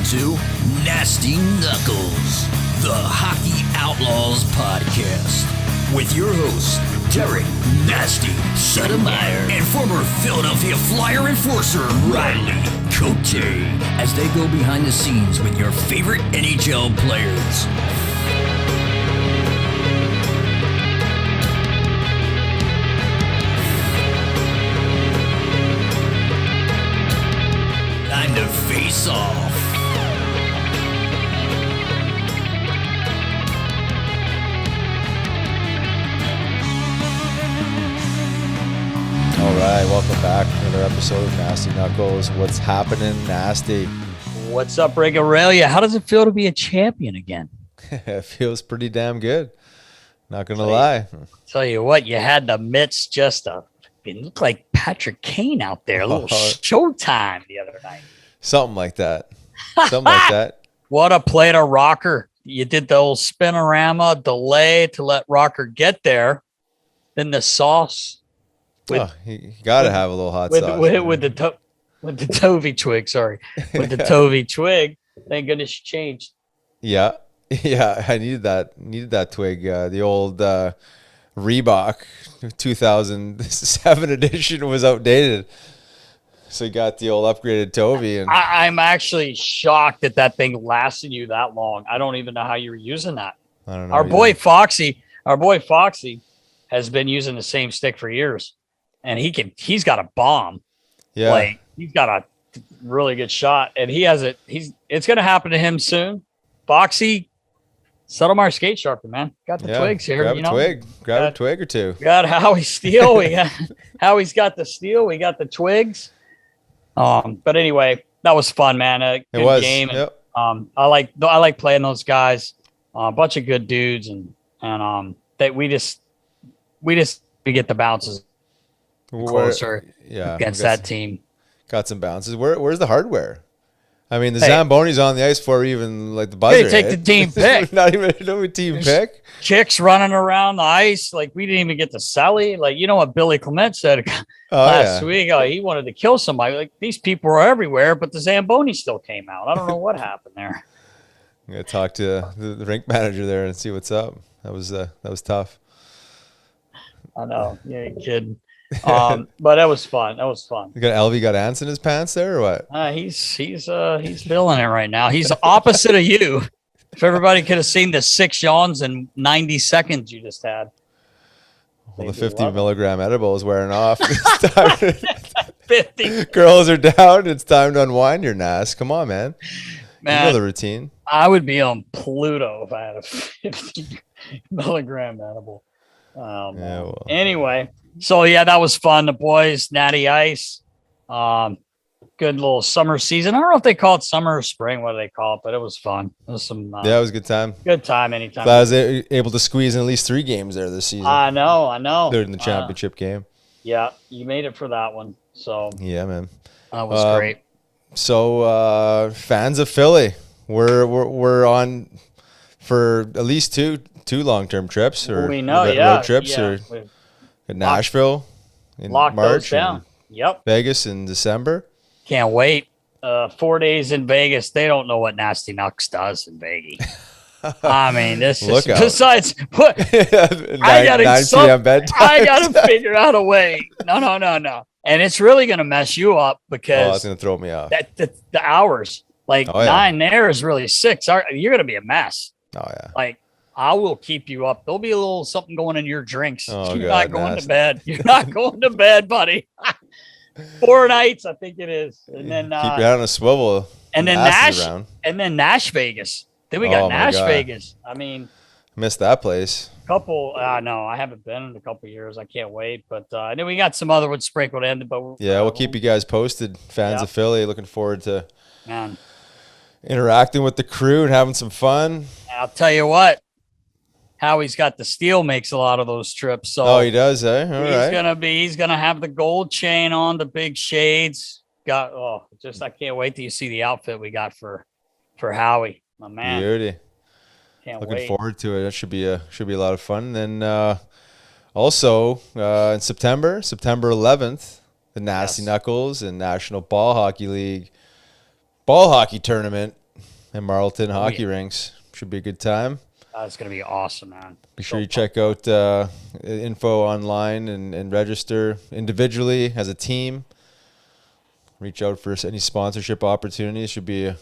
to Nasty Knuckles, the Hockey Outlaws podcast, with your hosts, Derek Nasty Settlemyre and former Philadelphia Flyer enforcer Riley Cote, as they go behind the scenes with your favorite NHL players. Time to face off. All right, welcome back to another episode of Nasty Knuckles. What's happening, Nasty? What's up, Rig Aurelia? How does it feel to be a champion again? It feels pretty damn good. Not going to lie. Tell you what, you had the mitts it looked like Patrick Kane out there. A little showtime the other night. Something like that. Something like that. What a play to Rocker. You did the old spinorama delay to let Rocker get there. Then the sauce. You got to have a little hot sauce. With the Tovey twig, sorry. With the Tovey twig. Thank goodness you changed. Yeah, I needed that twig. The old Reebok 2007 edition was outdated. So you got the old upgraded Tovey. And I'm actually shocked that thing lasted you that long. I don't even know how you were using that. I don't know. Our boy Foxy has been using the same stick for years. And he's got a bomb. Yeah. Like he's got a really good shot. And it's gonna happen to him soon. Foxy, Settlemyre skate sharper, man. Got the twigs here. Grab a twig or two. We got Howie Steele. We got Howie's got the steel. We got the twigs. But anyway, that was fun, man. Good game. Yep. And, I like playing those guys. A bunch of good dudes, and that we get the bounces closer against that team. Got some bounces. Where's the hardware? I mean, the Zamboni's on the ice for even like the buzzer. Take the team pick. Not even no team pick. Chicks running around the ice. Like we didn't even get to Sally. Like, you know what Billy Clement said last week? He wanted to kill somebody. Like these people are everywhere, but the Zamboni still came out. I don't know what happened there. I'm gonna talk to the rink manager there and see what's up. That was tough. I know. You ain't kidding. But that was fun. You got LV got ants in his pants there or what? He's feeling it right now. He's the opposite of you. If everybody could have seen the 6 yawns in 90 seconds you just had. Well, the 50 milligram edible is wearing off. 50 girls are down. It's time to unwind your Nas. Come on, man. You know the routine. I would be on Pluto if I had a 50 milligram edible. Anyway. So, that was fun. The boys, Natty Ice, good little summer season. I don't know if they call it summer or spring, what do they call it, but it was fun. It was it was a good time. Good time anytime. Glad I was able to squeeze in at least 3 games there this season. I know. Third in the championship game. Yeah, you made it for that one. So yeah, man. That was great. So, fans of Philly, we're on for at least two long-term trips or road trips or Nashville in March, those down. Yep. Vegas in December. Can't wait. 4 days in Vegas. They don't know what Nasty Knucks does in Vegas. I mean, this is besides what I gotta figure out a way. No. And it's really gonna mess you up because it's gonna throw me off. The hours, 9 there is really 6. You're gonna be a mess. Oh yeah. Like I will keep you up. There'll be a little something going in your drinks. You're not going to bed. You're not going to bed, buddy. 4 nights, I think it is. And then keep your head on a swivel. And then Nash Vegas. Then we got Nash Vegas. I mean, missed that place. No, I haven't been in a couple of years. I can't wait. But and then we got some other ones sprinkled in. But we'll keep you guys posted. Fans of Philly, looking forward to interacting with the crew and having some fun. I'll tell you what. Howie's got the steel, makes a lot of those trips. So he does, eh? He's gonna have the gold chain on, the big shades. I can't wait till you see the outfit we got for Howie, my man. Beauty. Looking forward to it. That should be a lot of fun. Then also in September 11th, the Nasty Knuckles and National Ball Hockey League ball hockey tournament and Marlton hockey rinks. Should be a good time. It's going to be awesome, man. Be sure you check out info online and register individually as a team. Reach out for any sponsorship opportunities. Should be a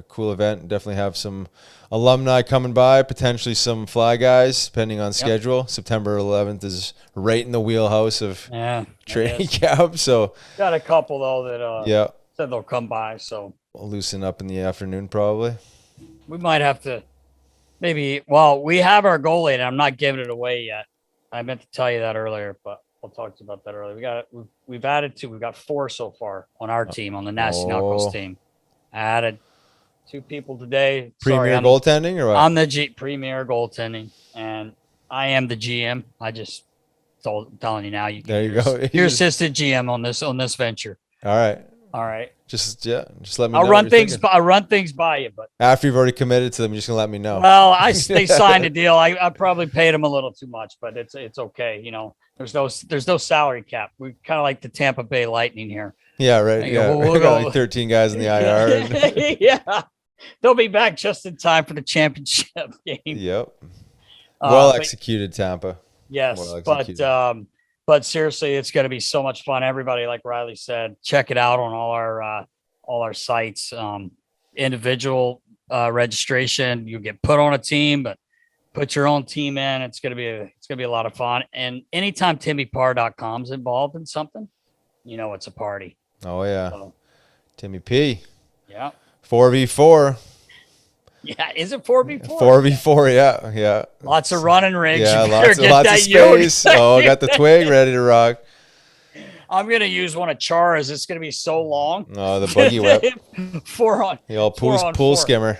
cool event. Definitely have some alumni coming by, potentially some fly guys, depending on schedule. September 11th is right in the wheelhouse of training camp. So got a couple though that said they'll come by. So we'll loosen up in the afternoon probably. We might have to we have our goalie and I'm not giving it away yet. I meant to tell you that earlier, but we'll talk to you about that earlier. We've got 4 so far on our team, on the Nasty Knuckles team. I added 2 people today. Premier goaltending or what? I'm the premier goaltending, and I am the GM. I just telling you now. There you go. You're assistant GM on this venture. All right. Just let me know. I'll run things by you, but after you've already committed to them, you're just gonna let me know. Well, they signed a deal. I probably paid them a little too much, but it's okay. You know, there's no salary cap. We kind of like the Tampa Bay Lightning here. Yeah, right. We'll got like 13 guys in the IR. Yeah, they'll be back just in time for the championship game. Yep. Well executed, Tampa. Yes, but seriously, it's going to be so much fun. Everybody, like Riley said, check it out on all our sites. Individual registration, you get put on a team, but put your own team in. It's going to be a lot of fun. And anytime TimmyParr.com is involved in something, you know it's a party. Oh yeah, so, Timmy P. Yeah. 4v4. Yeah, is it 4v4? 4v4, yeah. Lots of running rigs. Yeah, lots of space. Oh, I got the twig ready to rock. I'm going to use one of Chara's. It's going to be so long. Oh, the buggy whip. 4 on. The old pool skimmer.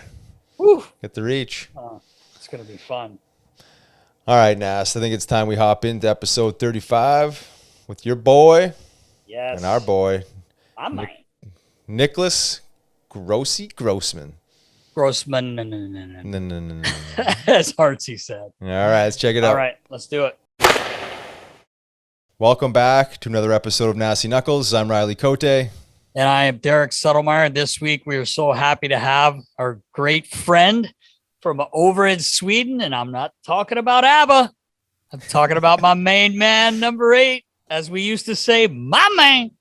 Woo. Get the reach. It's going to be fun. All right, Nas. I think it's time we hop into episode 35 with your boy. Yes. And our boy. Nicklas Grossmann. Grossmann. As Hartsey said. All right, let's check it out. All right, let's do it. Welcome back to another episode of Nasty Knuckles. I'm Riley Cote. And I am Derek Settlemyre. This week we are so happy to have our great friend from over in Sweden. And I'm not talking about ABBA. I'm talking about my main man, number 8. As we used to say, my man,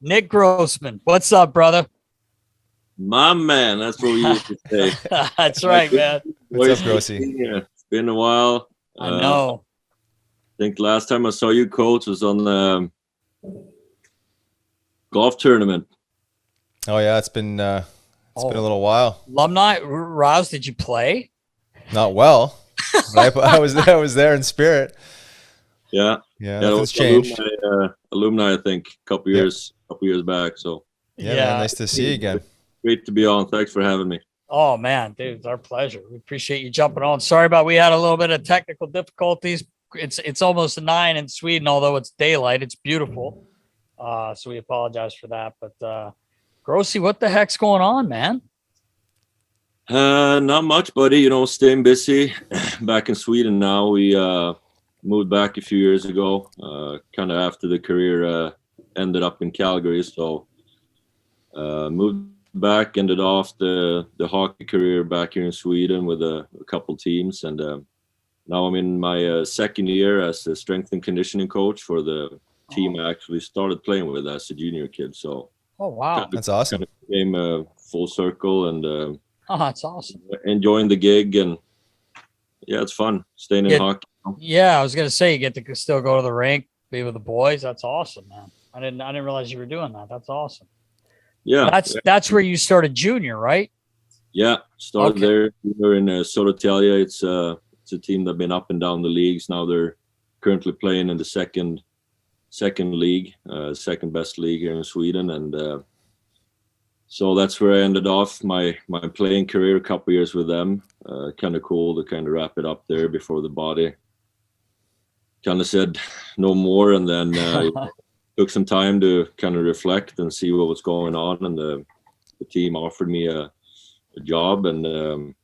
Nick Grossmann. What's up, brother? My man, that's what we used to say. That's right, man. What's up, Grossy? It's been a while. I know. I think last time I saw you, Coach, was on the golf tournament. Oh yeah, it's been a little while. Alumni, Rouse, did you play? Not well. I was there in spirit. Yeah. Nothing's changed. Alumni, I think, a couple years back. So yeah. Man, nice to see you again. Great to be on. Thanks for having me. Oh man, dude, it's our pleasure. We appreciate you jumping on. Sorry about we had a little bit of technical difficulties. It's almost 9 in Sweden, although it's daylight. It's beautiful. So we apologize for that. But Grossy, what the heck's going on, man? Not much, buddy. You know, staying busy. Back in Sweden now. We moved back a few years ago, kind of after the career ended up in Calgary. So moved back, ended off the hockey career back here in Sweden with a couple teams, and now I'm in my second year as a strength and conditioning coach for the team I actually started playing with as a junior kid. So wow, that's awesome. Kind of came full circle, and that's awesome. Enjoying the gig, and yeah, it's fun staying in hockey. Yeah, I was gonna say you get to still go to the rink, be with the boys. That's awesome, man. I didn't realize you were doing that. That's awesome. Yeah, that's where you started junior, right? Yeah, started there. We were in Södertälje. It's a team that's been up and down the leagues. Now they're currently playing in the second league, second best league here in Sweden, and so that's where I ended off my playing career. A couple years with them. Kind of cool to kind of wrap it up there before the body kind of said no more, and then took some time to kind of reflect and see what was going on, and the team offered me a job, and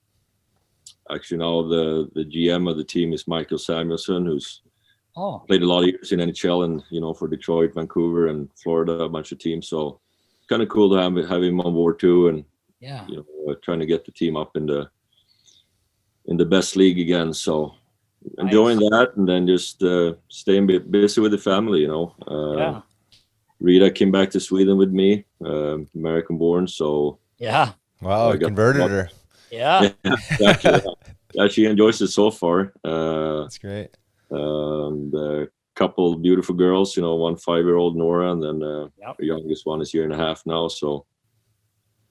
actually now the GM of the team is Michael Samuelsson, who's played a lot of years in NHL and for Detroit, Vancouver, and Florida, a bunch of teams. So kind of cool to have him on board too, and trying to get the team up in the best league again. So enjoying that, and then just staying busy with the family. Rita came back to Sweden with me, American born. So wow, I converted her. Yeah, exactly. Yeah, she enjoys it so far. That's great. A couple beautiful girls, 1 5-year-old Nora, and then the youngest one is 1.5 years now. So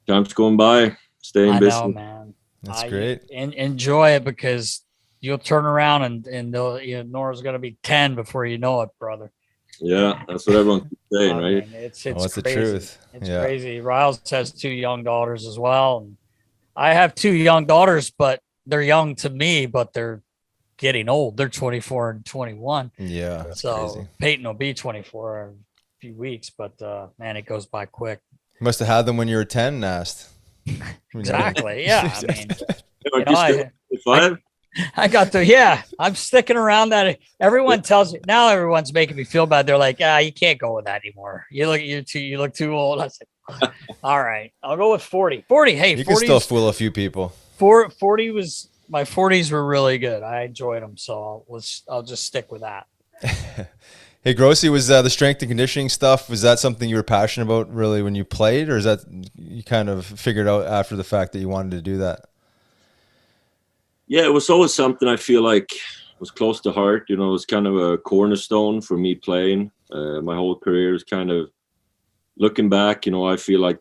time's going by, staying busy. I know, man. That's great. And enjoy it, because you'll turn around and Nora's going to be 10 before you know it, brother. Yeah, that's what everyone keeps saying, right? It's the crazy. Truth. It's crazy. Riles has 2 young daughters as well. And I have 2 young daughters, but they're young to me, but they're getting old. They're 24 and 21. Yeah. That's so crazy. Peyton will be 24 in a few weeks, but man, it goes by quick. You must have had them when you were 10, Nast. Exactly. Yeah. I mean, I got I'm sticking around that. Everyone tells me now, everyone's making me feel bad. They're like, you can't go with that anymore. You look too old. I said, all right, I'll go with 40. 40. Hey, you can still fool a few people. 40 was my 40s were really good. I enjoyed them. So I'll just stick with that. Hey, Grossy, was the strength and conditioning stuff, was that something you were passionate about really when you played, or is that you kind of figured out after the fact that you wanted to do that? Yeah, it was always something I feel like was close to heart. It was kind of a cornerstone for me playing. My whole career is kind of looking back, I feel like,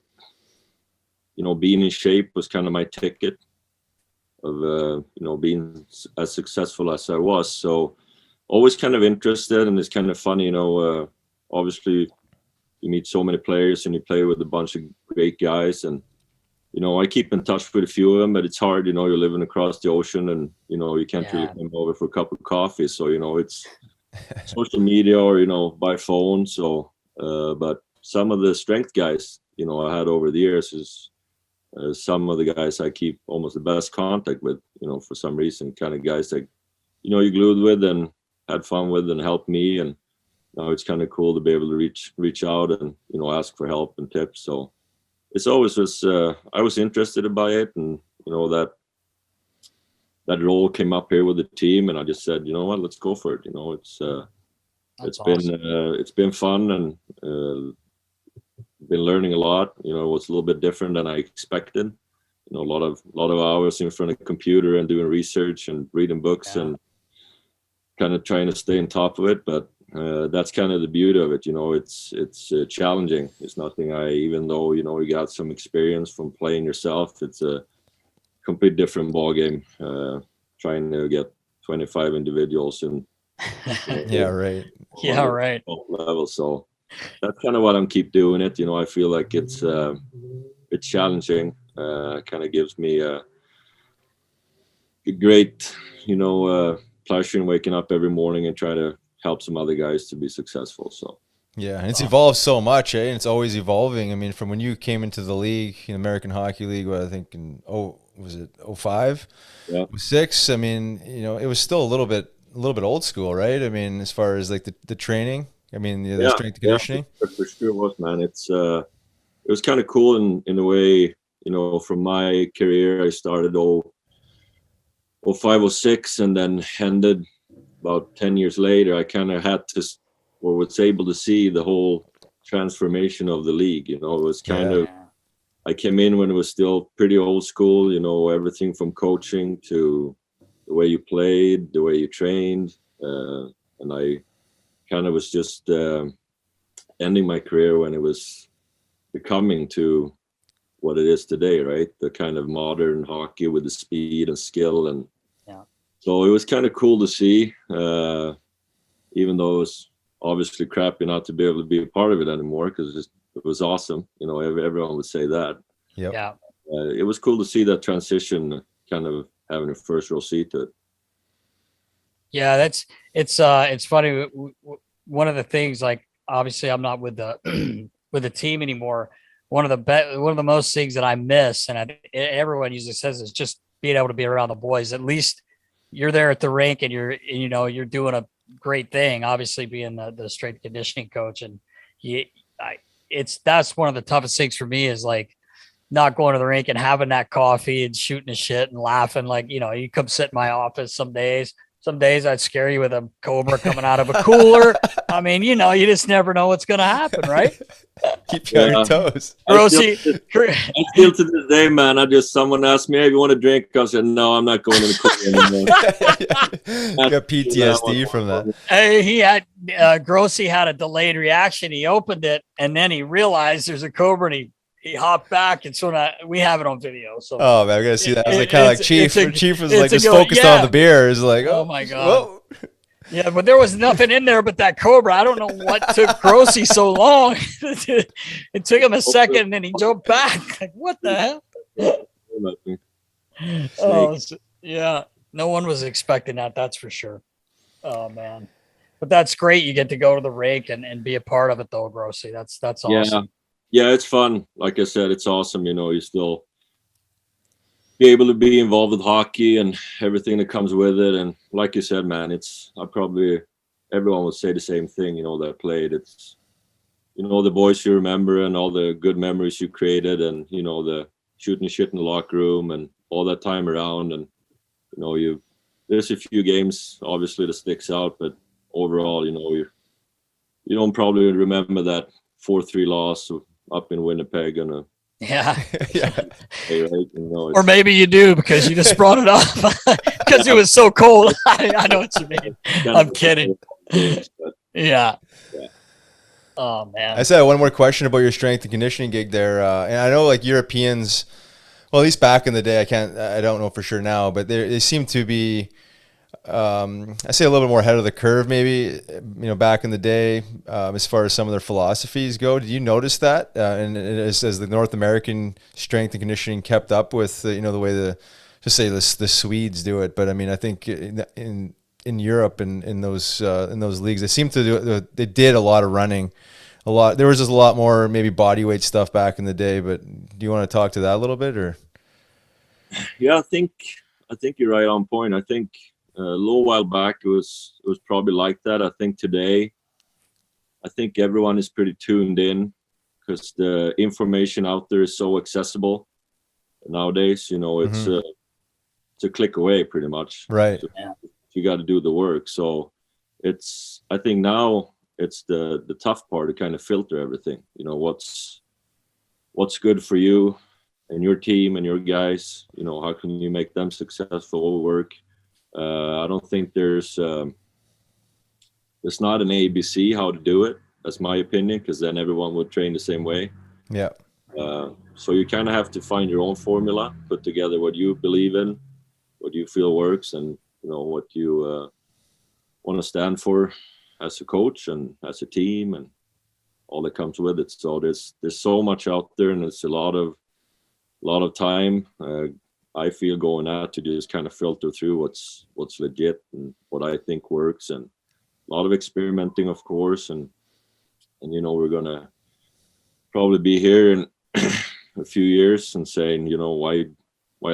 being in shape was kind of my ticket of, being as successful as I was. So always kind of interested, and it's kind of funny, obviously you meet so many players and you play with a bunch of great guys, and I keep in touch with a few of them, but it's hard, you're living across the ocean, and you can't really come over for a cup of coffee. So it's social media or by phone. So but some of the strength guys I had over the years is some of the guys I keep almost the best contact with, for some reason, kind of guys that you glued with and had fun with and helped me. And now it's kind of cool to be able to reach out and ask for help and tips. So it's always I was interested by it, and that role came up here with the team, and I just said, what, let's go for it. It's been fun, and been learning a lot. It was a little bit different than I expected. A lot of hours in front of the computer and doing research and reading books and kind of trying to stay on top of it. But that's kind of the beauty of it. It's challenging. It's nothing even though, you got some experience from playing yourself, it's a complete different ball game, trying to get 25 individuals and right level. So that's kind of what I'm keep doing it. I feel like it's challenging, kind of gives me a great, pleasure in waking up every morning and try to help some other guys to be successful. So and it's evolved so much, and it's always evolving. I mean, from when you came into the league, American Hockey League, I think in 05, 06. I mean, it was still a little bit old school, right? I mean, as far as like the training, I mean, the strength and conditioning. For sure was, man. It was kind of cool in a way. From my career, I started 05, 06, and then ended about 10 years later. I kind of had to, or was able to see the whole transformation of the league. It was kind of, I came in when it was still pretty old school, everything from coaching to the way you played, the way you trained. And I kind of was just ending my career when it was becoming to what it is today, right? The kind of modern hockey with the speed and skill. And so it was kind of cool to see, even though it was obviously crappy not to be able to be a part of it anymore, because it was awesome. Everyone would say that. It was cool to see that transition, kind of having a first row seat to it. Yeah, it's funny. One of the things, like, obviously I'm not with the with the team anymore. One of the most things that I miss, and everyone usually says, is just being able to be around the boys. At least you're there at the rink, and you're doing a great thing. Obviously, being the strength conditioning coach, and that's one of the toughest things for me is, like, not going to the rink and having that coffee and shooting the shit and laughing. Like, you know, you come sit in my office some days. Some days I'd scare you with a cobra coming out of a cooler. I mean, you know, you just never know what's going to happen, right? Keep you on your toes. I still to this day, man. Someone asked me, hey, you want a drink? I said, no, I'm not going to the cooler anymore. You got PTSD from that. Hey, Grossy had a delayed reaction. He opened it and then he realized there's a cobra and he hopped back, and so now we have it on video. So man, I gotta see that. It was kind of like Chief. Chief was like just focused on the beer. It's like, oh my god, whoa. Yeah, but there was nothing in there but that cobra. I don't know what took Grossy so long. It took him a second, and then he jumped back. Like, what the hell? Oh yeah, no one was expecting that. That's for sure. Oh man, but that's great. You get to go to the rink and be a part of it, though, Grossy. That's awesome. Yeah, it's fun. Like I said, it's awesome. You know, you still be able to be involved with hockey and everything that comes with it. And like you said, man, everyone would say the same thing, you know, that played. It's, you know, the boys you remember and all the good memories you created and, you know, the shooting shit in the locker room and all that time around. And, you know, there's a few games, obviously, that sticks out. But overall, you know, you don't probably remember that 4-3 loss up in Winnipeg on a yeah. Right? You know, or maybe you do because you just brought it up because it was so cold. I know what you mean. I'm kidding. Yeah. Oh man. I said one more question about your strength and conditioning gig there, and I know like Europeans, well, at least back in the day, I don't know for sure now, but they seem to be. I say a little bit more ahead of the curve, maybe, you know, back in the day, as far as some of their philosophies go. Did you notice that? And as the North American strength and conditioning kept up with, you know, the way the Swedes do it. But I mean, I think in Europe and in those leagues, they seem to they did a lot of running, there was just a lot more maybe body weight stuff back in the day. But do you want to talk to that a little bit, or? Yeah, I think you're right on point. I think. A little while back, it was probably like that. I think today, everyone is pretty tuned in because the information out there is so accessible nowadays. You know, it's a click away, pretty much. Right. So you got to do the work. So I think now it's the tough part to kind of filter everything. You know, what's good for you and your team and your guys. You know, how can you make them successful at work? I don't think there's not an ABC how to do it. That's my opinion, because then everyone would train the same way. Yeah. So you kind of have to find your own formula, put together what you believe in, what you feel works, and you know what you want to stand for as a coach and as a team, and all that comes with it. So there's so much out there, and it's a lot of time. I feel going out to just kind of filter through what's legit and what I think works, and a lot of experimenting, of course. And you know, we're gonna probably be here in a few years and saying, you know, why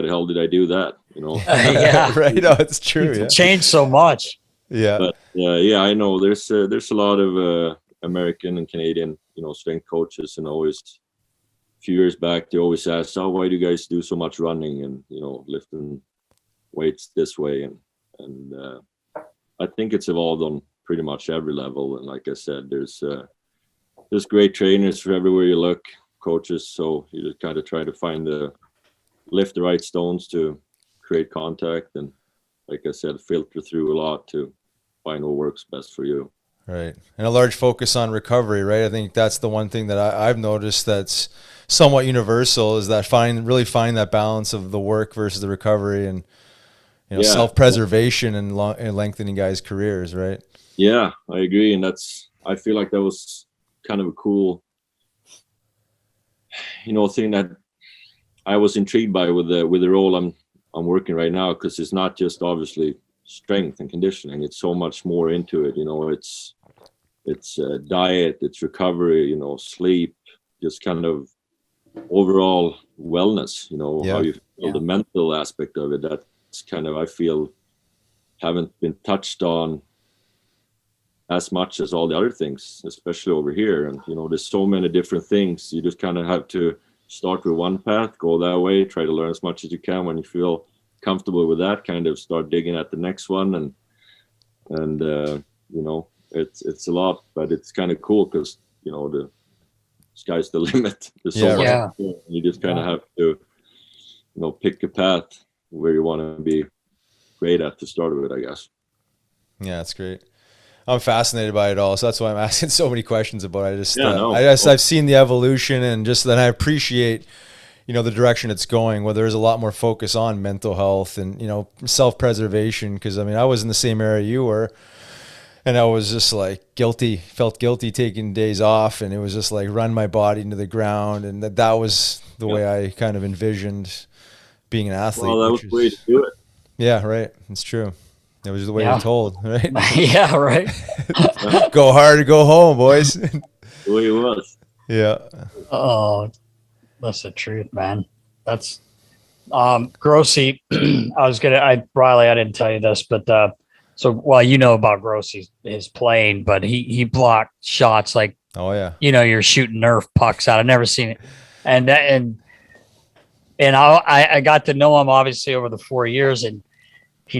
the hell did I do that? You know, yeah, right. No, it's true. Yeah. Changed so much. Yeah, but yeah, I know there's a lot of American and Canadian, you know, strength coaches, and always. Few years back, they always asked, "Oh, why do you guys do so much running and, you know, lifting weights this way?" And I think it's evolved on pretty much every level. And like I said, there's great trainers for everywhere you look, coaches. So you just kind of try to lift the right stones to create contact, and like I said, filter through a lot to find what works best for you. Right, and a large focus on recovery. Right, I think that's the one thing that I've noticed that's somewhat universal, is that really find that balance of the work versus the recovery, and you know, self-preservation and lengthening guys' careers, right? Yeah, I agree, and I feel like that was kind of a cool, you know, thing that I was intrigued by with the role I'm working right now, because it's not just obviously strength and conditioning; it's so much more into it. You know, it's diet, it's recovery, you know, sleep, just kind of overall wellness, you know, how you feel, the mental aspect of it. That's kind of, I feel, haven't been touched on as much as all the other things, especially over here. And, you know, there's so many different things. You just kind of have to start with one path, go that way, try to learn as much as you can. When you feel comfortable with that, kind of start digging at the next one, and you know, it's a lot, but it's kind of cool because, you know, the sky's the limit. There's so much. You just kind of have to, you know, pick a path where you want to be great at to start with, I guess. Yeah, that's great. I'm fascinated by it all, so that's why I'm asking so many questions about it. I've seen the evolution, and just then I appreciate, you know, the direction it's going, where there's a lot more focus on mental health and, you know, self-preservation. Because I mean, I was in the same area you were, and I was just like felt guilty taking days off, and it was just like run my body into the ground, and that was the way I kind of envisioned being an athlete. Well, that was the way to do it. Yeah, right. It's true. It was the way I'm told, right? Yeah, right. Go hard or go home, boys. The way it was. Yeah. Oh, that's the truth, man. That's Grossy. Riley, I didn't tell you this, but you know about Grossy, his playing, but he blocked shots like, oh yeah, you know, you're shooting Nerf pucks out. I've never seen it, and I got to know him obviously over the 4 years, and he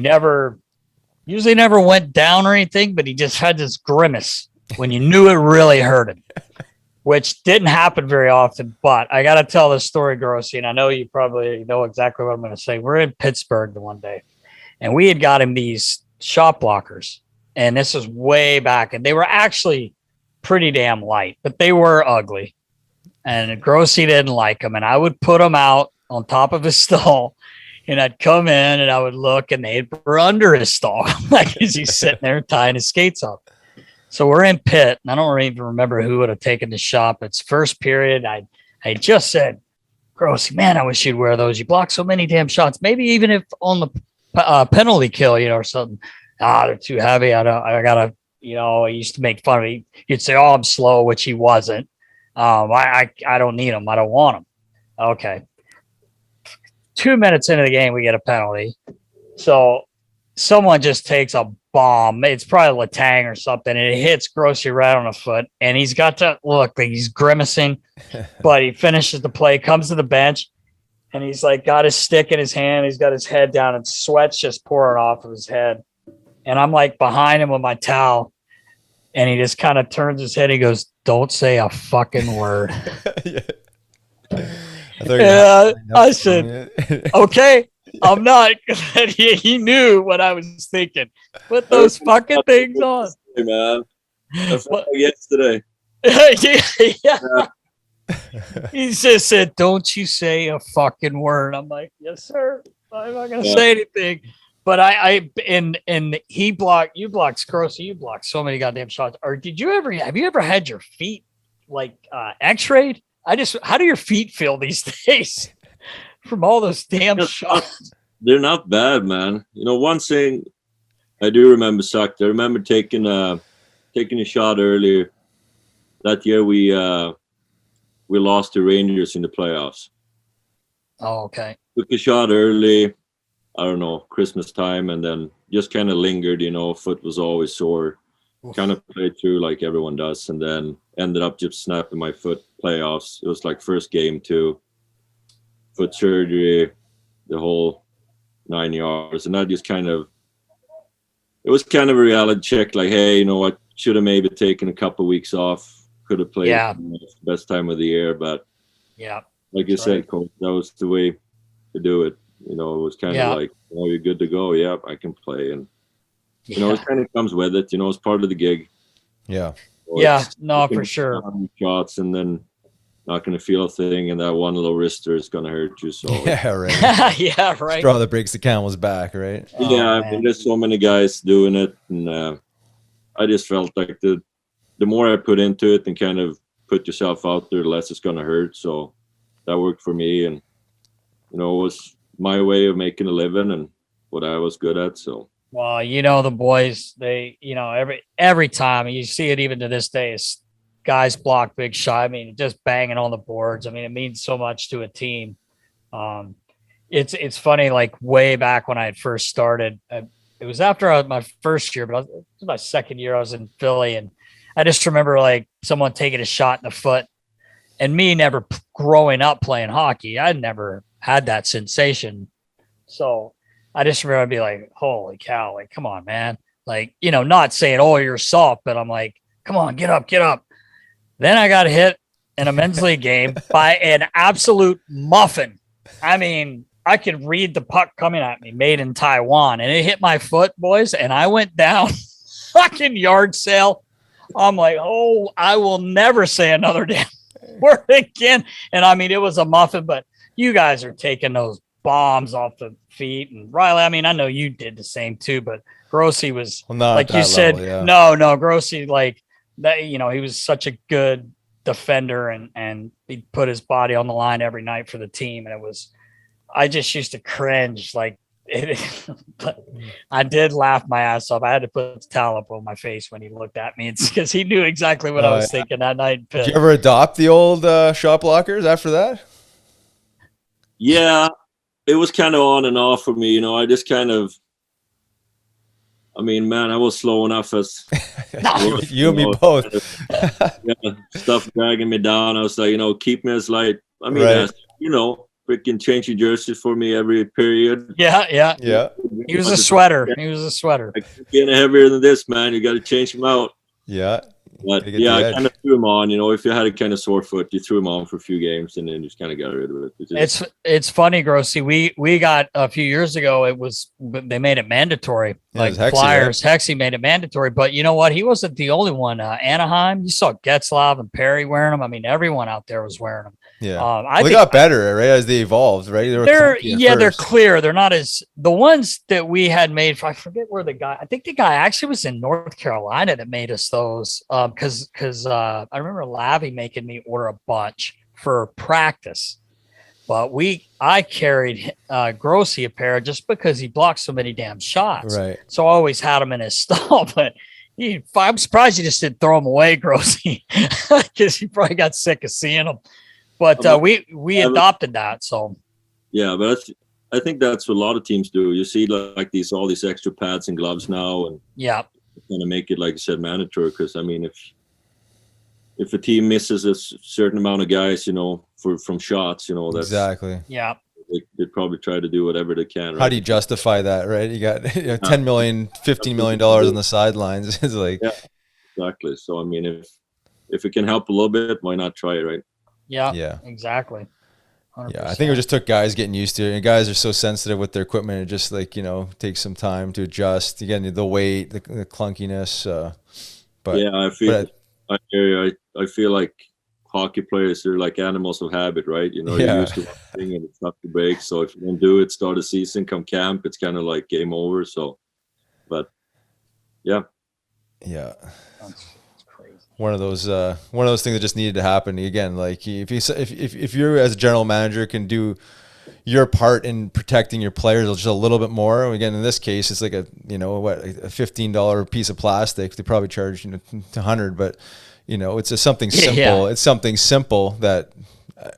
usually never went down or anything, but he just had this grimace when you knew it really hurt him, which didn't happen very often. But I got to tell this story, Grossy, and I know you probably know exactly what I'm going to say. We're in Pittsburgh the one day, and we had got him these shot blockers, and this was way back, and they were actually pretty damn light, but they were ugly, and Grossy didn't like them, and I would put them out on top of his stall, and I'd come in and I would look, and they were under his stall, like as he's sitting there tying his skates up. So we're in pit, and I don't even remember who would have taken the shot. It's first period. I just said, Grossy, man, I wish you'd wear those. You block so many damn shots. Maybe even if on the penalty kill, you know, or something. They're too heavy. I gotta, you know, I used to make fun of me. You'd say, oh, I'm slow, which he wasn't. I don't need them. I don't want them. Okay. 2 minutes into the game, we get a penalty. So someone just takes a bomb. It's probably Letang or something, and it hits Grossy right on the foot. And he's got to look like he's grimacing, but he finishes the play, comes to the bench, and he's like got his stick in his hand. He's got his head down, and sweat's just pouring off of his head. And I'm like behind him with my towel, and he just kind of turns his head. He goes, "Don't say a fucking word." I said, okay, I'm not. He knew what I was thinking. Put those fucking things on. Hey, man. That's what yesterday. Yeah. He just said, don't you say a fucking word. I'm like, yes, sir. I'm not going to say anything. But you blocked Grossy, you blocked so many goddamn shots. Or have you ever had your feet like x-rayed? How do your feet feel these days from all those damn shots? They're not bad, man. You know, one thing I do remember sucked. I remember taking a shot earlier that year. We lost to Rangers in the playoffs. Oh, okay. Took a shot early, I don't know, Christmas time, and then just kind of lingered, you know, foot was always sore. Kind of played through like everyone does, and then ended up just snapping my foot playoffs. It was like first game too, foot surgery, the whole 9 yards. And that just it was kind of a reality check, like, hey, you know what, should have maybe taken a couple of weeks off, could have played the best time of the year. But like you said, Coach, that was the way to do it. You know, it was kind of like, oh, you're good to go. Yeah, I can play. And you know, it kind of comes with it. You know, it's part of the gig. Yeah. No, for sure. Shots and then not going to feel a thing, and that one little wrister is going to hurt you. So yeah, right. Yeah, right. Straw that breaks the camel's back, right? Yeah, I mean, there's so many guys doing it, and I just felt like the more I put into it and kind of put yourself out there, the less it's going to hurt. So that worked for me, and you know, it was my way of making a living and what I was good at. So. Well, you know, the boys, they, you know, every time, you see it even to this day, is guys block big shot. I mean, just banging on the boards. I mean, it means so much to a team. It's funny, like way back when I had first started, it was after my first year, but it was my second year I was in Philly. And I just remember like someone taking a shot in the foot, And me never growing up playing hockey, I never had that sensation. So I just remember being like, holy cow, like, come on, man. Like, you know, not saying, oh, you're soft, but I'm like, come on, get up. Then I got hit in a men's league game by an absolute muffin. I mean, I could read the puck coming at me, made in Taiwan, and it hit my foot, boys, and I went down fucking yard sale. I'm like, oh, I will never say another damn word again. And I mean, it was a muffin, but you guys are taking those bombs off the feet. And Riley, I mean, I know you did the same too, but Grossy was, like you said, no, Grossy, like that, you know, he was such a good defender and he put his body on the line every night for the team. And I just used to cringe, like, but I did laugh my ass off. I had to put the towel up on my face when he looked at me. It's because he knew exactly what I was thinking that night. Did you ever adopt the old shot blockers after that? Yeah, it was kind of on and off for me. You know, I just kind of, I mean, man, I was slow enough as you and me both. Stuff dragging me down. I was like, you know, keep me as light. I mean, as, you know, freaking changing jerseys for me every period. Yeah. He was a sweater. Like, getting heavier than this, man. You got to change him out. Yeah. But yeah, I kind of threw him on. You know, if you had a kind of sore foot, you threw him on for a few games and then just kind of got rid of it. It's funny, Grossy. We got a few years ago. They made it mandatory. Like Hexy, Flyers, right? Hexy made it mandatory. But you know what? He wasn't the only one. Anaheim, you saw Getzlaf and Perry wearing them. I mean, everyone out there was wearing them. Yeah, they got better, right, as they evolved, right? They're clear. They're not as the ones that we had made. I forget where I think the guy actually was in North Carolina that made us those. Because I remember Lavi making me order a bunch for practice, but I carried Grossy a pair just because he blocked so many damn shots. Right. So I always had him in his stall, but I'm surprised you just didn't throw him away, Grossy, because he probably got sick of seeing them. But we adopted that. So yeah, but I think that's what a lot of teams do. You see like all these extra pads and gloves now, and going to make it, like I said, mandatory. Because I mean, if a team misses a certain amount of guys, you know, from shots, you know, that's exactly. Yeah. They'd probably try to do whatever they can. Right? How do you justify that, right? You got $10 million, $15 million on the sidelines. It's like, yeah, exactly. So I mean, if it can help a little bit, why not try it, right? Yeah, exactly. 100%. Yeah, I think it just took guys getting used to it. And guys are so sensitive with their equipment. It just like, you know, takes some time to adjust. Again, the weight, the clunkiness. But yeah, I feel like hockey players are like animals of habit, right? You know, you're used to one thing and it's not to break. So if you don't do it, start a season, come camp, it's kind of like game over. So, but yeah. One of those things that just needed to happen. Again, like if you as a general manager can do your part in protecting your players just a little bit more. Again, in this case, it's like a $15 piece of plastic. They probably charge $100, but it's something simple. Yeah. It's something simple that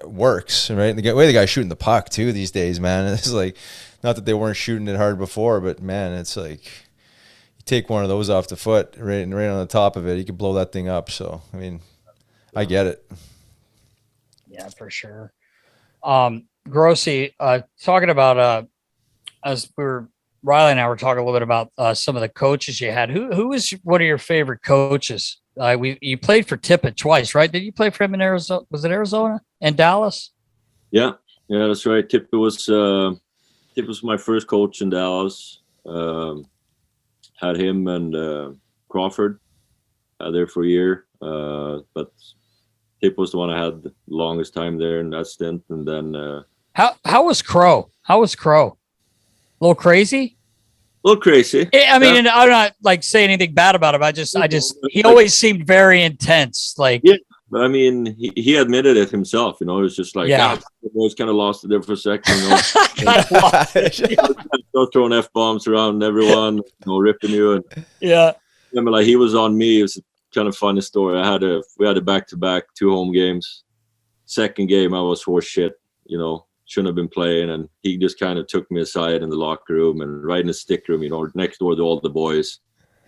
works, right? And the way the guy's shooting the puck too these days, man, it's like not that they weren't shooting it hard before, but man, it's like. Take one of those off the foot, right on the top of it, you can blow that thing up. So, I mean, I get it. Yeah, for sure. Grossy, talking about as Riley and I were talking a little bit about some of the coaches you had. Who was one of your favorite coaches? You played for Tippett twice, right? Did you play for him in Arizona? Was it Arizona and Dallas? Yeah, that's right. Tippett was my first coach in Dallas. Had him and Crawford there for a year, but Tip was the one I had the longest time there in that stint. And then how was Crow? A little crazy. I mean, and I'm not like saying anything bad about him. I just he always seemed very intense. Like but I mean, he admitted it himself. It was just like I was kind of lost it there for a second. Start throwing F-bombs around everyone, ripping you. And remember, like he was on me. It was a kind of funny story. We had a back-to-back 2 home games. Second game, I was horse shit. Shouldn't have been playing, and he just kind of took me aside in the locker room and right in the stick room. Next door to all the boys,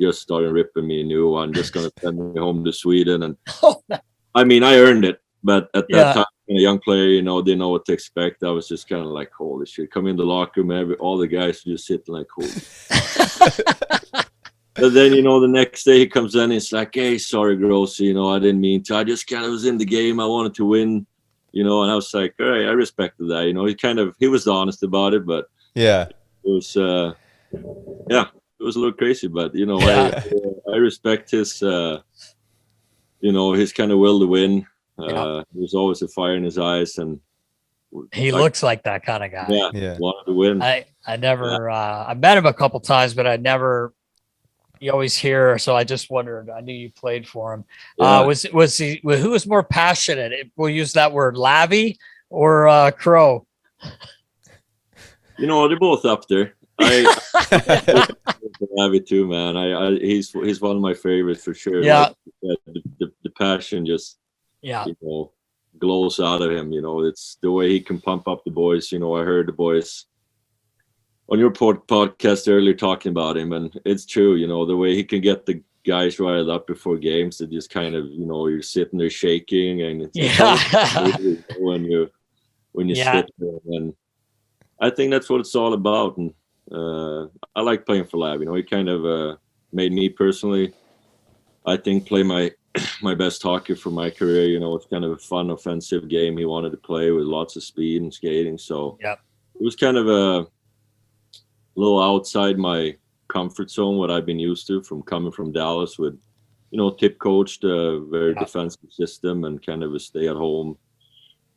just started ripping me a new one. Just gonna send me home to Sweden, and I mean, I earned it. But at that time, a young player, you know, didn't know what to expect. I was just kind of like, holy shit. Come in the locker room, all the guys just sitting like, holy. But then, you know, the next day he comes in and it's like, hey, sorry, Gross, you know, I didn't mean to. I just kind of was in the game. I wanted to win, you know, and I was like, all right, I respected that. You know, he was honest about it, but it was, it was a little crazy, but, you know, I respect his, you know, his kind of will to win. There's always a fire in his eyes, and he looks like that kind of guy. Wanted to win. I never, I met him a couple times, but I never. You always hear, so I just wondered. I knew you played for him. Was he? Who was more passionate? We'll use that word, Lavi or Crow. You know, they're both up there. I Lavi too, man. He's one of my favorites for sure. Yeah, like, the passion just you know, glows out of him. You know, it's the way he can pump up the boys. You know, I heard the boys on your podcast earlier talking about him, and it's true, you know, the way he can get the guys riled up before games, that just kind of, you know, you're sitting there shaking, and it's when you sit there, and I think that's what it's all about. And I like playing for Lav. You know, he kind of made me personally, I think, play my best hockey for my career. You know, it's kind of a fun offensive game he wanted to play with lots of speed and skating. So it was kind of a little outside my comfort zone, what I've been used to from coming from Dallas with, you know, tip coached, a very defensive system, and kind of a stay at home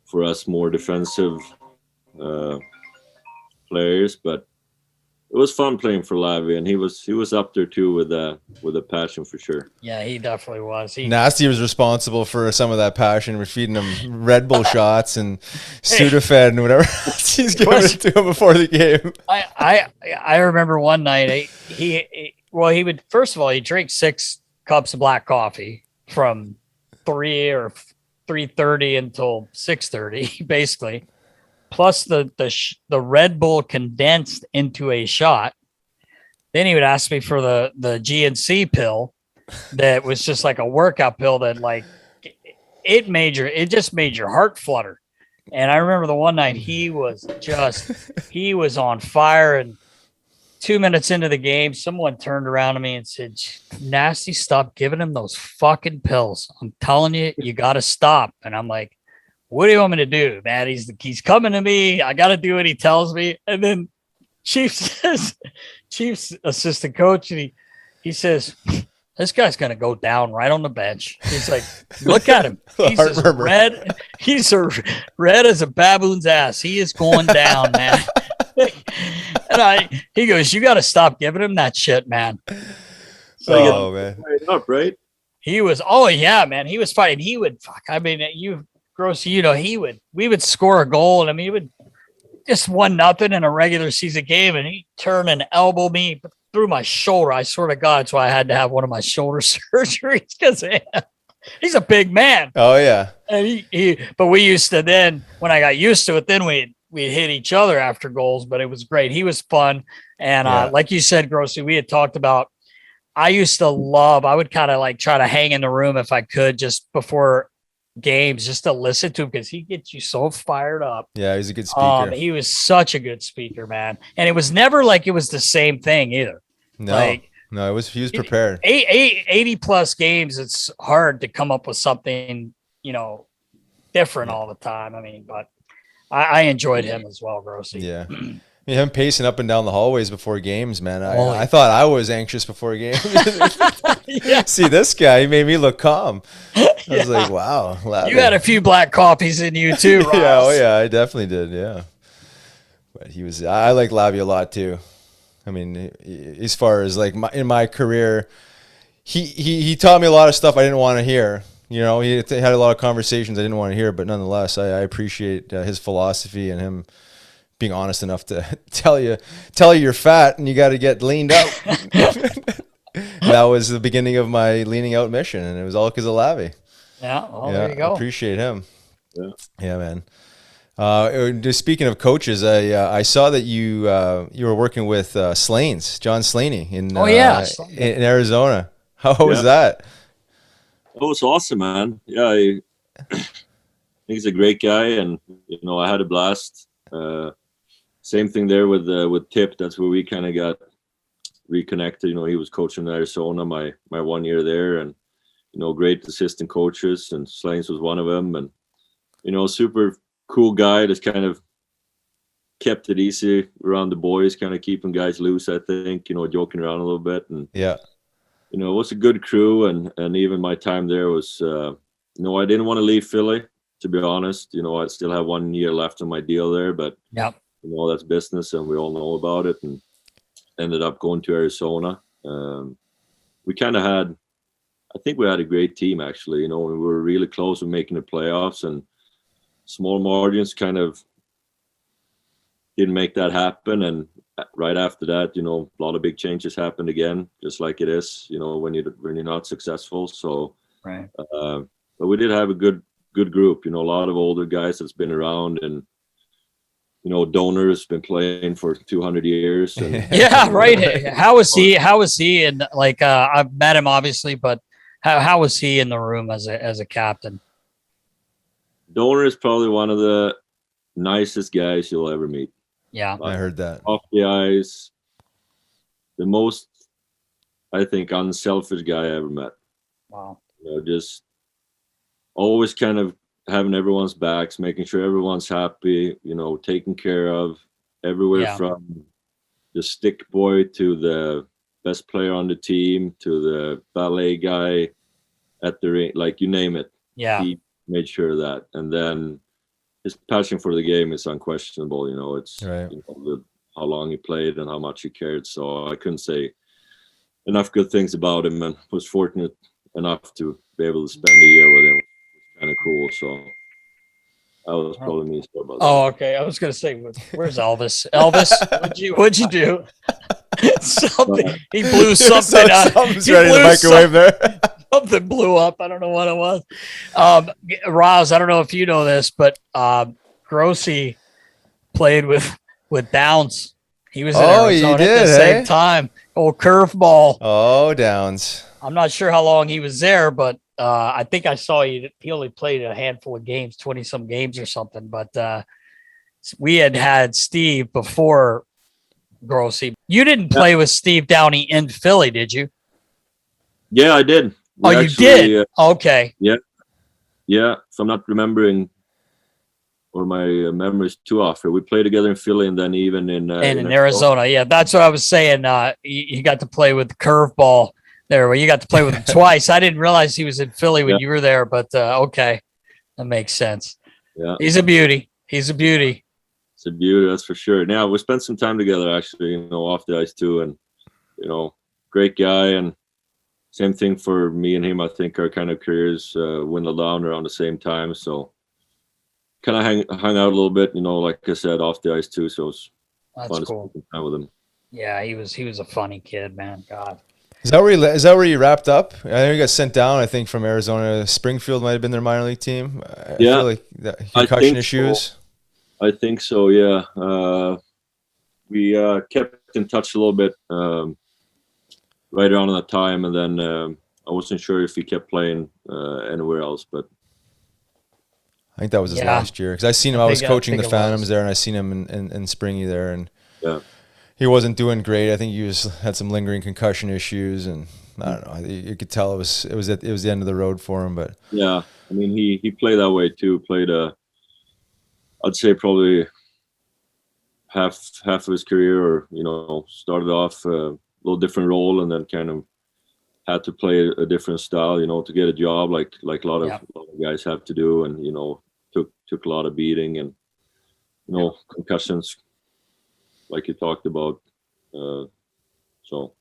for us more defensive players. But it was fun playing for Lavi, and he was up there too with a passion for sure. Yeah, he definitely was. Nasty was responsible for some of that passion. We're feeding him Red Bull shots and Sudafed and whatever he's giving it to him before the game. I remember one night he would, first of all, he drank 6 cups of black coffee from 3 or 3:30 until 6:30, basically. Plus the Red Bull condensed into a shot. Then he would ask me for the GNC pill that was just like a workout pill that, like, it just made your heart flutter. And I remember the one night he was on fire, and 2 minutes into the game, someone turned around to me and said, Nasty, stop giving him those fucking pills. I'm telling you, you got to stop. And I'm like, what do you want me to do, man? He's coming to me. I got to do what he tells me. And then Chief's assistant coach, and he says, this guy's going to go down right on the bench. He's like, look at him. He's as red. He's red as a baboon's ass. He is going down, man. And he goes, you got to stop giving him that shit, man. So, man. Up, right? He was, man. He was fighting. He would, Gross, you know, we would score a goal, and I mean, he would just 1-0 in a regular season game, and he'd turn and elbow me through my shoulder. I swear to God, that's why I had to have one of my shoulder surgeries, because he's a big man. Oh yeah. And but we used to, then when I got used to it, then we'd hit each other after goals, but it was great. He was fun. And like you said, Grossy, we had talked about, I would kind of like try to hang in the room if I could, just before games, just to listen to him, because he gets you so fired up. Yeah, he's a good speaker. He was such a good speaker, man. And it was never like it was the same thing either. No, he was prepared. 80 plus games, it's hard to come up with something, you know, different all the time. I mean, but I enjoyed him as well, Grossy. Yeah. Him pacing up and down the hallways before games, man. I thought I was anxious before games. See this guy, he made me look calm. I was like, wow. You had a few black coffees in you too, Ross. Yeah, I definitely did, yeah. But I like Lavi a lot too. I mean, as far as like in my career, he taught me a lot of stuff I didn't want to hear. You know, he had a lot of conversations I didn't want to hear, but nonetheless, I appreciate his philosophy and him being honest enough to tell you you're fat and you got to get leaned out. That was the beginning of my leaning out mission, and it was all because of Lavi. Yeah, well, there you go. I appreciate him. Yeah, man. Just speaking of coaches, I saw that you were working with John Slaney in Arizona. How was that? It was awesome, man. Yeah, think he's a great guy, and I had a blast. Same thing there with Tip. That's where we kind of got reconnected. He was coaching in Arizona my 1 year there, and great assistant coaches, and Slains was one of them, and super cool guy that's kind of kept it easy around the boys, kind of keeping guys loose, I think, joking around a little bit. And it was a good crew, and even my time there was I didn't want to leave Philly, to be honest. I still have 1 year left on my deal there, but that's business, and we all know about it, and ended up going to Arizona. We kind of had, I think we had a great team, actually. We were really close to making the playoffs, and small margins kind of didn't make that happen. And right after that, a lot of big changes happened again, just like it is, when you're not successful. So, right. But we did have a good group, a lot of older guys that's been around, and Donor's been playing for 200 years. And, yeah, right. How was he? And like, I've met him obviously, but how was he in the room as a captain? Donor is probably one of the nicest guys you'll ever meet. Yeah, I heard that. Off the ice, the most, I think, unselfish guy I ever met. Wow. Just always kind of having everyone's backs, making sure everyone's happy, taken care of everywhere, from the stick boy to the best player on the team to the ballet guy at the ring, like you name it. Yeah. He made sure of that. And then his passion for the game is unquestionable. It's right. How long he played and how much he cared. So I couldn't say enough good things about him, and was fortunate enough to be able to spend a year with him. It was kind of cool. So that was probably me. Oh, okay. I was going to say, where's Elvis? Elvis, what'd you do? Something. He blew something up. Something's ready to microwave there. Something blew up. I don't know what it was. Roz, I don't know if you know this, but Grossy played with Downs. He was in Arizona at the same time. Old curveball. Oh, Downs. I'm not sure how long he was there, but I think I saw he only played a handful of games, 20-some games or something. But we had Steve before Grossy. You didn't play with Steve Downey in Philly, did you? Yeah, I did. You did? Okay. Yeah. If I'm not remembering, or my memory's too off, we played together in Philly, and then even in Arizona. Yeah, that's what I was saying. You got to play with the curveball there, where you got to play with him twice. I didn't realize he was in Philly when you were there, but okay, that makes sense. Yeah, he's a beauty. It's a beauty, that's for sure. Now we spent some time together, actually, off the ice too, and great guy. And same thing for me and him. I think our kind of careers dwindled down around the same time, so kind of hung out a little bit, like I said, off the ice too. So it was fun to spend some time with him. Yeah, he was a funny kid, man. God. Is that where you wrapped up? I know you got sent down, I think, from Arizona. Springfield might have been their minor league team. I feel like concussion issues. So. I think so, yeah. We kept in touch a little bit right around that time, and then I wasn't sure if he kept playing anywhere else, but I think that was his last year, because I seen him. I was coaching the Phantoms there, and I seen him in Springy there, and he wasn't doing great. I think he had some lingering concussion issues, and I don't know. You could tell it was the end of the road for him. But yeah, I mean he played that way too. Played I'd say probably half of his career, or started off a little different role, and then kind of had to play a different style, to get a job, like a lot of guys have to do, and took a lot of beating, and concussions, like you talked about. So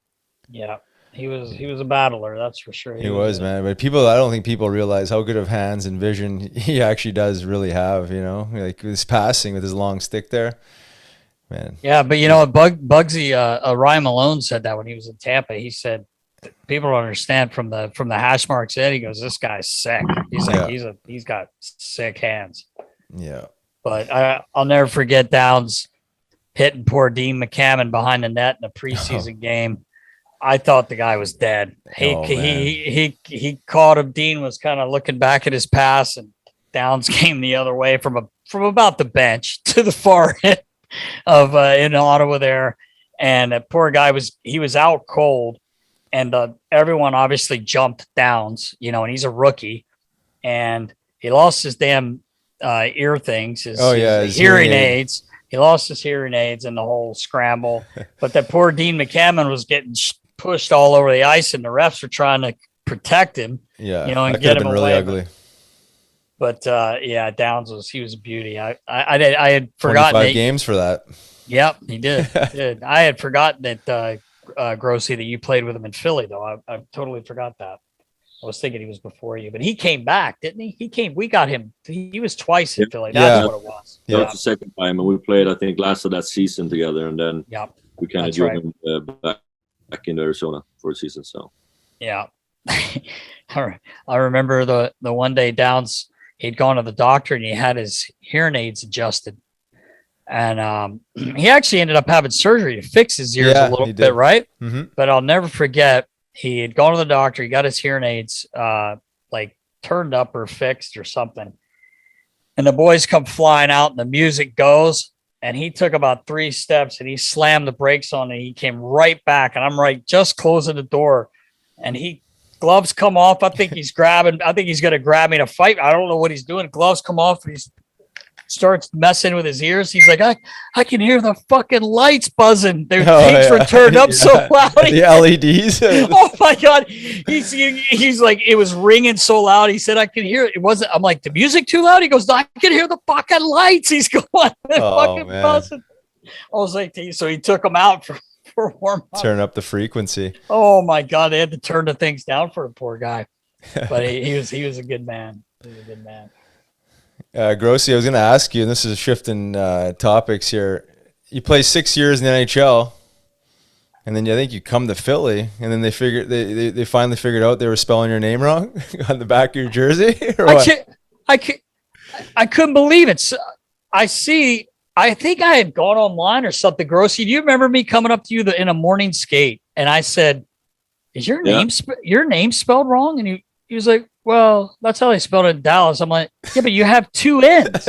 yeah, he was a battler, that's for sure. He was, man. But I don't think people realize how good of hands and vision he actually does really have. Like his passing with his long stick there, man. Yeah, but Bugsy, Ryan Malone said that when he was in Tampa. He said people don't understand from the hash marks in. He goes, this guy's sick. He's like he's got sick hands. Yeah. But I'll never forget Downs hitting poor Dean McCammon behind the net in a preseason game. I thought the guy was dead. He caught him. Dean was kind of looking back at his pass, and Downs came the other way from about the bench to the far end of in Ottawa there, and that poor guy was out cold, and everyone obviously jumped Downs, and he's a rookie, and he lost his damn ear things, his hearing aids. He lost his hearing aids in the whole scramble, but that poor Dean McCammon was getting pushed all over the ice, and the refs were trying to protect him. Yeah, and get him away. Really ugly. But Downs was a beauty. I had forgotten 25 games for that. Yep, he did. I had forgotten that Grossy, that you played with him in Philly, though. I totally forgot that. I was thinking he was before you, but he came back, didn't he? He came. We got him. He was twice in Philly. That's what it was. Yeah, that's the second time, and we played, I think, last of that season together, and then we kind of drew him back into Arizona for a season. So yeah, I remember the one day Downs, he'd gone to the doctor and he had his hearing aids adjusted, and he actually ended up having surgery to fix his ears a little bit, right? Mm-hmm. But I'll never forget. He had gone to the doctor. He got his hearing aids turned up or fixed or something. And the boys come flying out and the music goes. And he took about 3 steps and he slammed the brakes on and he came right back. And I'm just closing the door. And gloves come off. I think he's going to grab me to fight. I don't know what he's doing. Gloves come off. And he starts messing with his ears. He's like, I can hear the fucking lights buzzing. Their tapes were turned up so loud. The LEDs. Oh my God. He's like, it was ringing so loud. He said, I could hear it. It wasn't, I'm like, the music too loud? He goes, no, I can hear the fucking lights. He's going, fucking buzzing. I was like, so he took them out for warm up. Turn up the frequency. Oh my God. They had to turn the things down for a poor guy. But he was a good man. He was a good man. Grossy, I was going to ask you, and this is shifting topics here. You play 6 years in the NHL, and then I think you come to Philly, and then they finally figured out they were spelling your name wrong on the back of your jersey. I couldn't believe it. So I think I had gone online or something. Grossy, do you remember me coming up to you in a morning skate, and I said, "Is your name spelled wrong?" And he was like, well, that's how they spelled it in Dallas. I'm like, yeah, but you have 2 N's.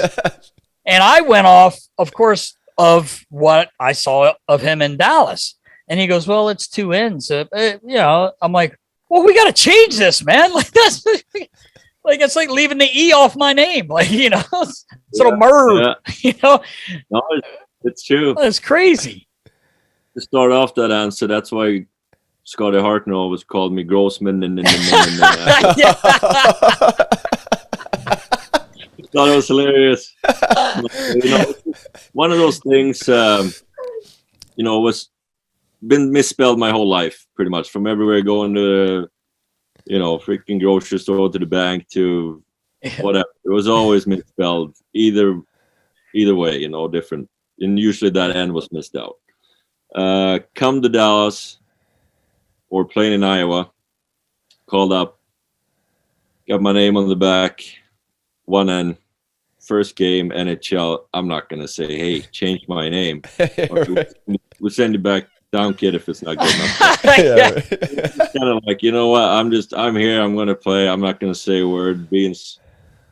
And I went off, of course, of what I saw of him in Dallas. And he goes, well, it's 2 N's. I'm like, well, we got to change this, man. Like that's it's like leaving the E off my name. Like, sort of Murr, No, it's true. It's crazy. To start off that answer, that's why Scotty Hartnell always called me Grossman and thought it was hilarious. One of those things, was been misspelled my whole life, pretty much, from everywhere going to, freaking grocery store to the bank to whatever. It was always misspelled either way, different. And usually that end was missed out. Come to Dallas. Or playing in Iowa, called up, got my name on the back, 1 N, first game, NHL. I'm not going to say, hey, change my name. We'll send you back down, kid, if it's not good enough. It's kind of like, you know what, I'm here, I'm going to play. I'm not going to say a word, being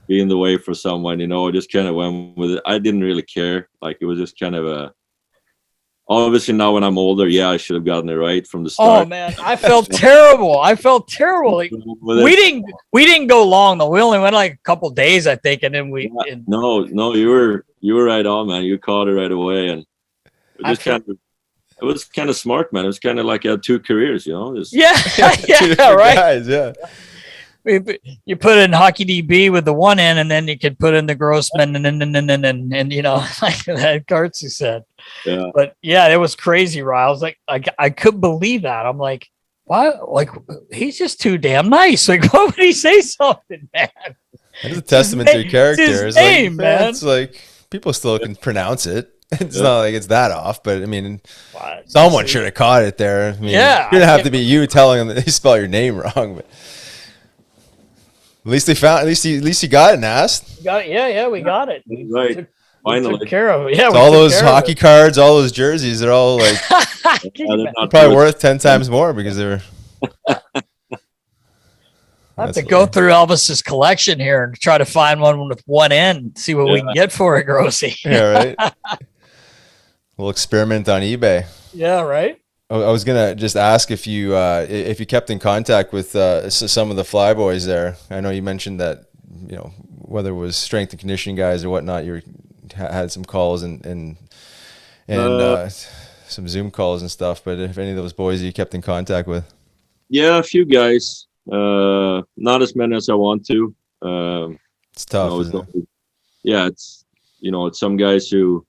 the way for someone, I just kind of went with it. I didn't really care. Like, it was just kind of obviously now when I'm older, I should have gotten it right from the start. Oh man, I felt terrible. Like, we didn't go long though. We only went like a couple days, I think, and then we. Yeah, no, you were right on, man. You caught it right away, and it was kind of smart, man. It was kind of like you had 2 careers, Just, right. Guys, yeah. You put in hockey DB with the 1 N, and then you could put in the Grossman, and like that Gartsy said. Yeah. But it was crazy, Ryan. I was like, I couldn't believe that. I'm like, why? Like, he's just too damn nice. Like, why would he say something, man? It's a testament to your character. It's his name, man. It's like people still can pronounce it. It's not like it's that off, but I mean, someone should have caught it there. I mean, it didn't have to be you telling them that they spell your name wrong, but. At least they found. At least you got it, Nast. Got it. Yeah, we got it. Right. Finally. We took care of it. Yeah, all those hockey cards, all those jerseys, they're all like probably worth 10 times more because they were. I have to go through Elvis's collection here and try to find one with one end, see what we can get for it, Grossy. Yeah, right. We'll experiment on eBay. Yeah, right. I was gonna just ask if you kept in contact with some of the Flyboys there. I know you mentioned that, you know, whether it was strength and conditioning guys or whatnot, you had some calls and some Zoom calls and stuff. But if any of those boys you kept in contact with? Yeah, a few guys. Not as many as I want to. It's tough. It's some guys who,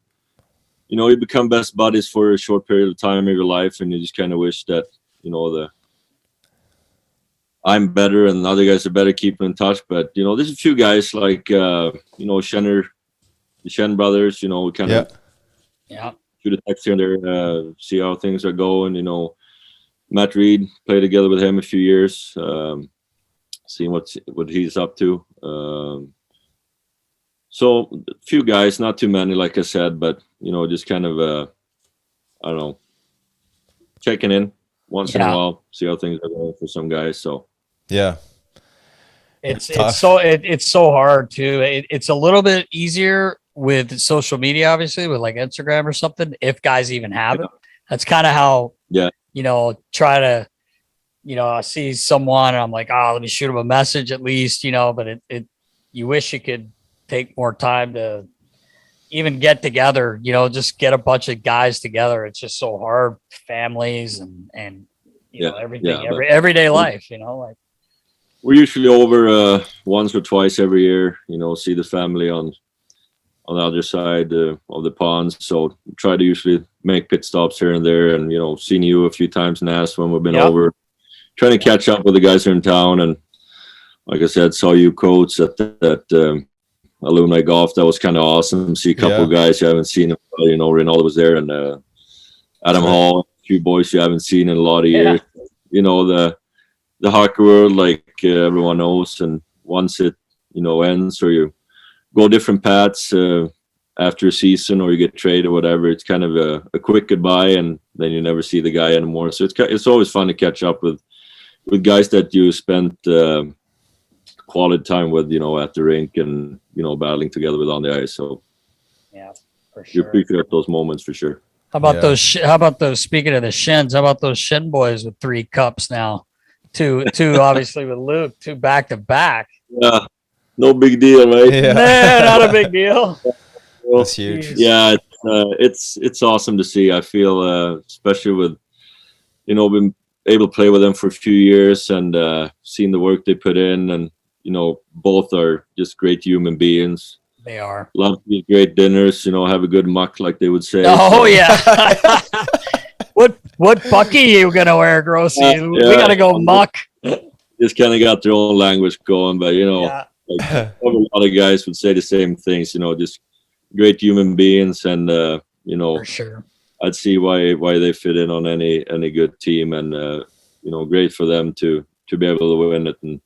you know, you become best buddies for a short period of time in your life, and you just kind of wish that, you know, I'm better and the other guys are better, keeping in touch. But, you know, there's a few guys like, the Shen brothers, you know, we kind of shoot a text here and there, see how things are going. You know, Matt Reed, played together with him a few years, seeing what he's up to. So a few guys, not too many, like I said, but, you know, just kind of, I don't know, checking in once in a while, see how things are going for some guys. So, yeah, it's so hard too. It's a little bit easier with social media, obviously, with like Instagram or something, if guys even have it. That's kind of how, you know, try to, you know, I see someone and I'm like, oh, let me shoot him a message at least, you know, but you wish you could take more time to even get together, you know, just get a bunch of guys together. It's just so hard, families and you know, everything, everyday life, you know, like. We're usually over once or twice every year, you know, see the family on the other side of the pond. So try to usually make pit stops here and there, and, you know, seen you a few times, Nas, when we've been over, trying to catch up with the guys here in town. And like I said, saw you coach at that alumni golf. That was kind of awesome. See a couple of guys you haven't seen, you know, Rinaldo was there, and Adam Hall, a few boys you haven't seen in a lot of years. You know, the hockey world, like everyone knows, and once it, you know, ends or you go different paths after a season or you get traded or whatever, it's kind of a quick goodbye, and then you never see the guy anymore. So it's always fun to catch up with guys that you spent quality time with, you know, at the rink and, you know, battling together with on the ice. So yeah, for sure. You appreciate those moments for sure. How about those? How about those? Speaking of the Shins, how about those Shin boys with 3 cups now? Two obviously with Luke, 2 back to back. Yeah, no big deal, right? Yeah. Nah, not a big deal. That's huge. Yeah, it's awesome to see. I feel especially with, you know, been able to play with them for a few years and seeing the work they put in, and, you know, both are just great human beings. They are. Love to eat great dinners, you know, have a good muck, like they would say. Oh, so. Yeah. What bucky you gonna wear, Grossy? We gotta go muck. Just kind of got their own language going, but, you know, like, a lot of guys would say the same things. You know, just great human beings, and you know, for sure, I'd see why they fit in on any good team, and you know, great for them to be able to win it, and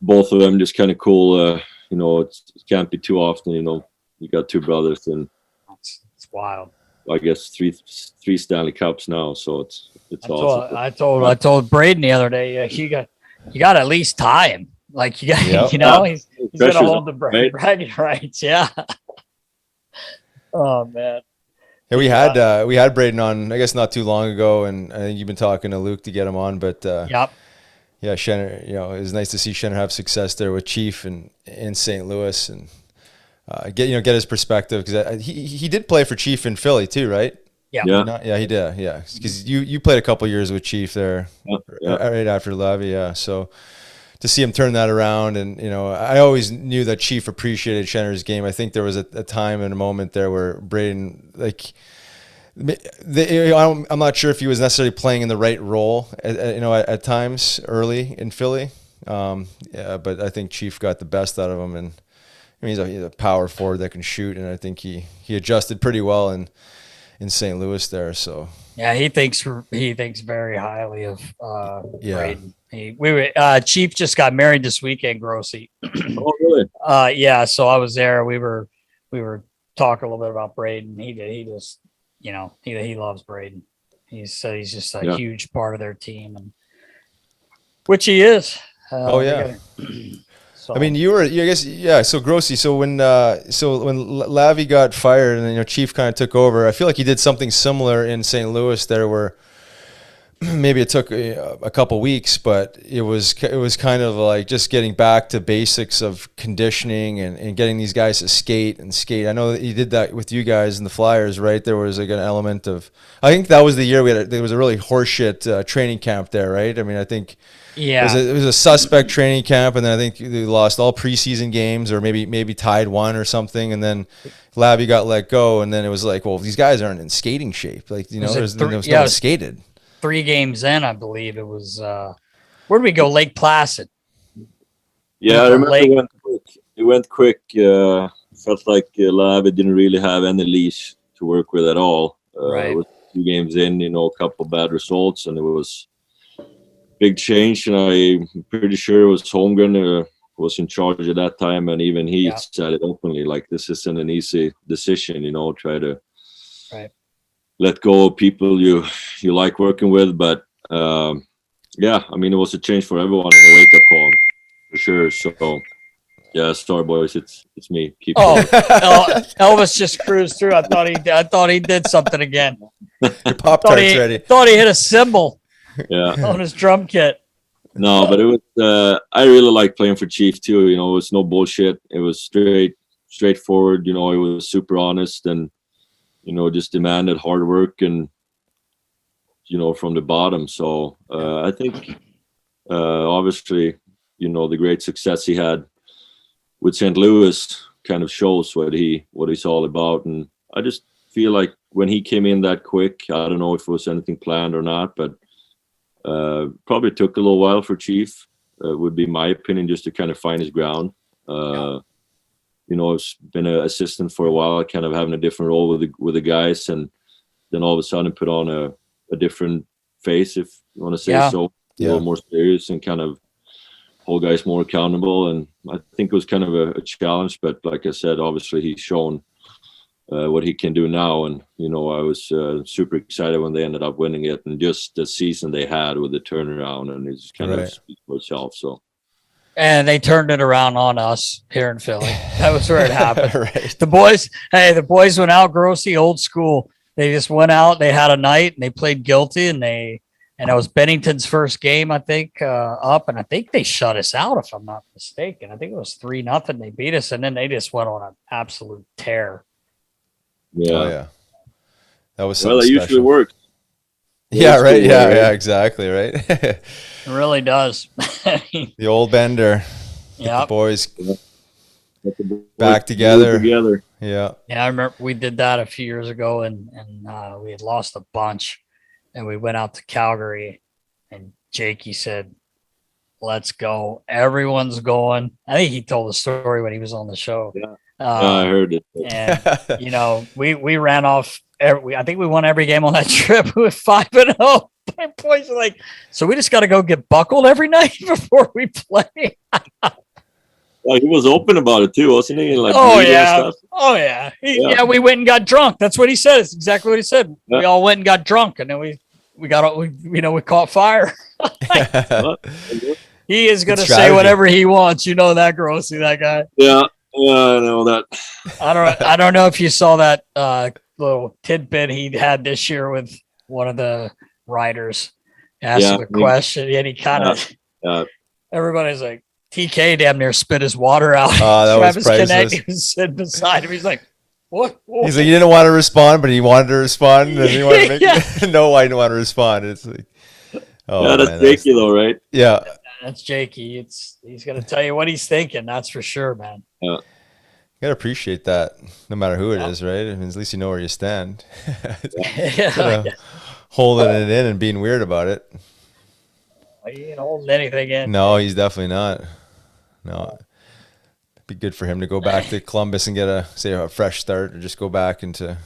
both of them just kind of cool. You know, it can't be too often. You know, you got 2 brothers, and it's wild. I guess three Stanley Cups now, so it's awesome. I told Braden the other day, you got to at least tie him. Like, you got, you know, he's gonna hold the bragging rights. Yeah. Oh man. Yeah, we had Braden on, I guess, not too long ago, and I think you've been talking to Luke to get him on, but yeah, Shenner, you know, it was nice to see Shenner have success there with Chief and in St. Louis, and get his perspective, because he did play for Chief in Philly too, right? Yeah. He did. Yeah, because you played a couple years with Chief there, right after Levy. Yeah, so to see him turn that around, and, you know, I always knew that Chief appreciated Shenner's game. I think there was a time and a moment there where Braden, like, I'm not sure if he was necessarily playing in the right role, at times early in Philly. But I think Chief got the best out of him, and I mean, he's a power forward that can shoot, and I think he adjusted pretty well in St. Louis there. So yeah, he thinks very highly of Braden. Chief just got married this weekend, Grossy. Oh, really? Yeah. So I was there. We were talking a little bit about Braden. He just, you know, he loves Braden. He's just a huge part of their team, and which he is. Oh yeah. So. I mean, I guess, yeah. So Grossy. So when Lavi got fired and Chief kind of took over, I feel like he did something similar in St. Louis there, where maybe it took a couple weeks, but it was kind of like just getting back to basics of conditioning and getting these guys to skate. I know that he did that with you guys in the Flyers, right? There was like an element of, I think that was the year there was a really horseshit training camp there, right? I mean, I think it was a suspect training camp, and then I think they lost all preseason games, or maybe tied one or something, and then Lavi got let go, and then it was like, well, these guys aren't in skating shape, like there was no one skated. 3 games in, I believe it was. Where did we go? Lake Placid. Yeah, I remember it went quick. Felt like Lavi didn't really have any leash to work with at all. Right. It was 2 games in, a couple bad results, and it was big change. And I'm pretty sure it was Holmgren was in charge at that time, and even he said it openly, like, this isn't an easy decision. Try to. Right. Let go of people you like working with, but yeah, I mean, it was a change for everyone and a wake up call for sure. So yeah, Star Boys, it's me. Keep Elvis just cruised through. I thought he did something again. Your Pop-Tart's ready. Thought he hit a cymbal. Yeah. On his drum kit. No, but it was. I really like playing for Chief too. It was no bullshit. It was straightforward. It was super honest and. Just demanded hard work and, from the bottom. So I think, obviously, the great success he had with St. Louis kind of shows what he's all about. And I just feel like when he came in that quick, I don't know if it was anything planned or not, but probably took a little while for Chief, would be my opinion, just to kind of find his ground. I've been an assistant for a while, kind of having a different role with the guys, and then all of a sudden put on a different face, if you want to say so, a little more serious and kind of hold guys more accountable. And I think it was kind of a challenge, but like I said, obviously he's shown what he can do now. And, I was super excited when they ended up winning it, and just the season they had with the turnaround, and it just kind of speaks for itself. So. And they turned it around on us here in Philly. That was where it happened. Right. The boys went out Grossy, old school. They just went out. They had a night and they played guilty, and it was Bennington's first game, I think, up, and I think they shut us out, if I'm not mistaken. I think it was 3-0. They beat us, and then they just went on an absolute tear. Yeah, yeah. That was something it special. Usually works. Yeah, right. Yeah, exactly, right. It really does. The old Bender. Yeah, the boys back together. Yeah. Yeah, I remember we did that a few years ago, and we had lost a bunch, and we went out to Calgary, and Jakey said, "Let's go! Everyone's going." I think he told the story when he was on the show. Yeah, I heard it. And we ran off. I think we won every game on that trip. We were 5-0. My boys are like, so we just got to go get buckled every night before we play. Well, he was open about it too, wasn't he? Like, yeah. We went and got drunk. That's what he said. It's exactly what he said. Yeah. We all went and got drunk, and then we caught fire. He is going to say whatever he wants. You know that, Grossy, that guy. Yeah, I know that. I don't know if you saw that little tidbit he had this year with one of the writers. Asked him a question, and he kind of everybody's like, TK damn near spit his water out. That was priceless. He was sitting beside him. He's like, what? He's like, he didn't want to respond, but he wanted to respond, and he wanted to make know why he didn't want to respond. It's like, that's Jakey though, right? Yeah, that's Jakey. He's gonna tell you what he's thinking. That's for sure, man. Yeah. You gotta appreciate that, no matter who it is, right? I mean, at least you know where you stand. Holding it in and being weird about it. He ain't holding anything in. No, he's definitely not. No, it'd be good for him to go back to Columbus and get a fresh start, or just go back into.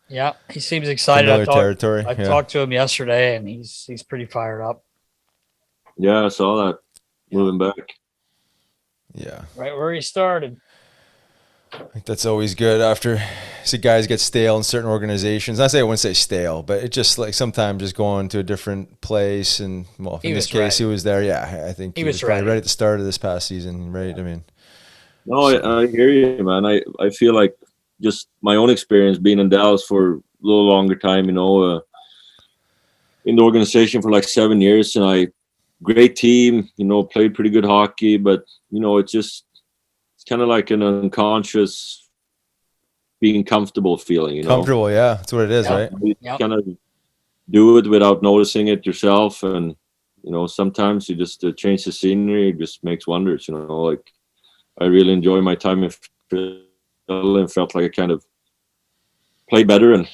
Yeah, he seems excited. Territory. I talked to him yesterday, and he's pretty fired up. Yeah, I saw that moving back. Yeah, right where he started. I think that's always good after see guys get stale in certain organizations. I wouldn't say stale, but it just like sometimes just going to a different place. And well, in this case, he was there. Yeah, I think he was probably ready at the start of this past season. Right? I mean, no, I hear you, man. I feel like just my own experience being in Dallas for a little longer time, in the organization for like 7 years, and great team, played pretty good hockey, but it's kind of like an unconscious being comfortable feeling, Comfortable, yeah. That's what it is, right? You kind of do it without noticing it yourself. And, sometimes you just change the scenery, it just makes wonders, like I really enjoy my time in Philly and felt like I kind of played better and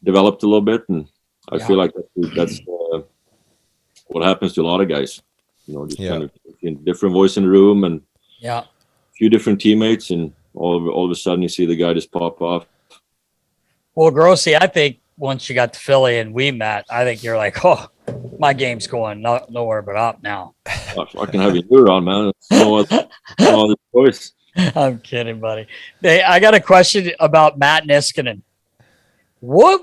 developed a little bit. And I feel like that's what happens to a lot of guys, kind of different voice in the room and a few different teammates, and all of a sudden you see the guy just pop off. Well, Grossy, I think once you got to Philly and we met, I think you're like, oh, my game's going nowhere but up now. I can have you around, man. No other choice. I'm kidding, buddy. I got a question about Matt Niskanen. What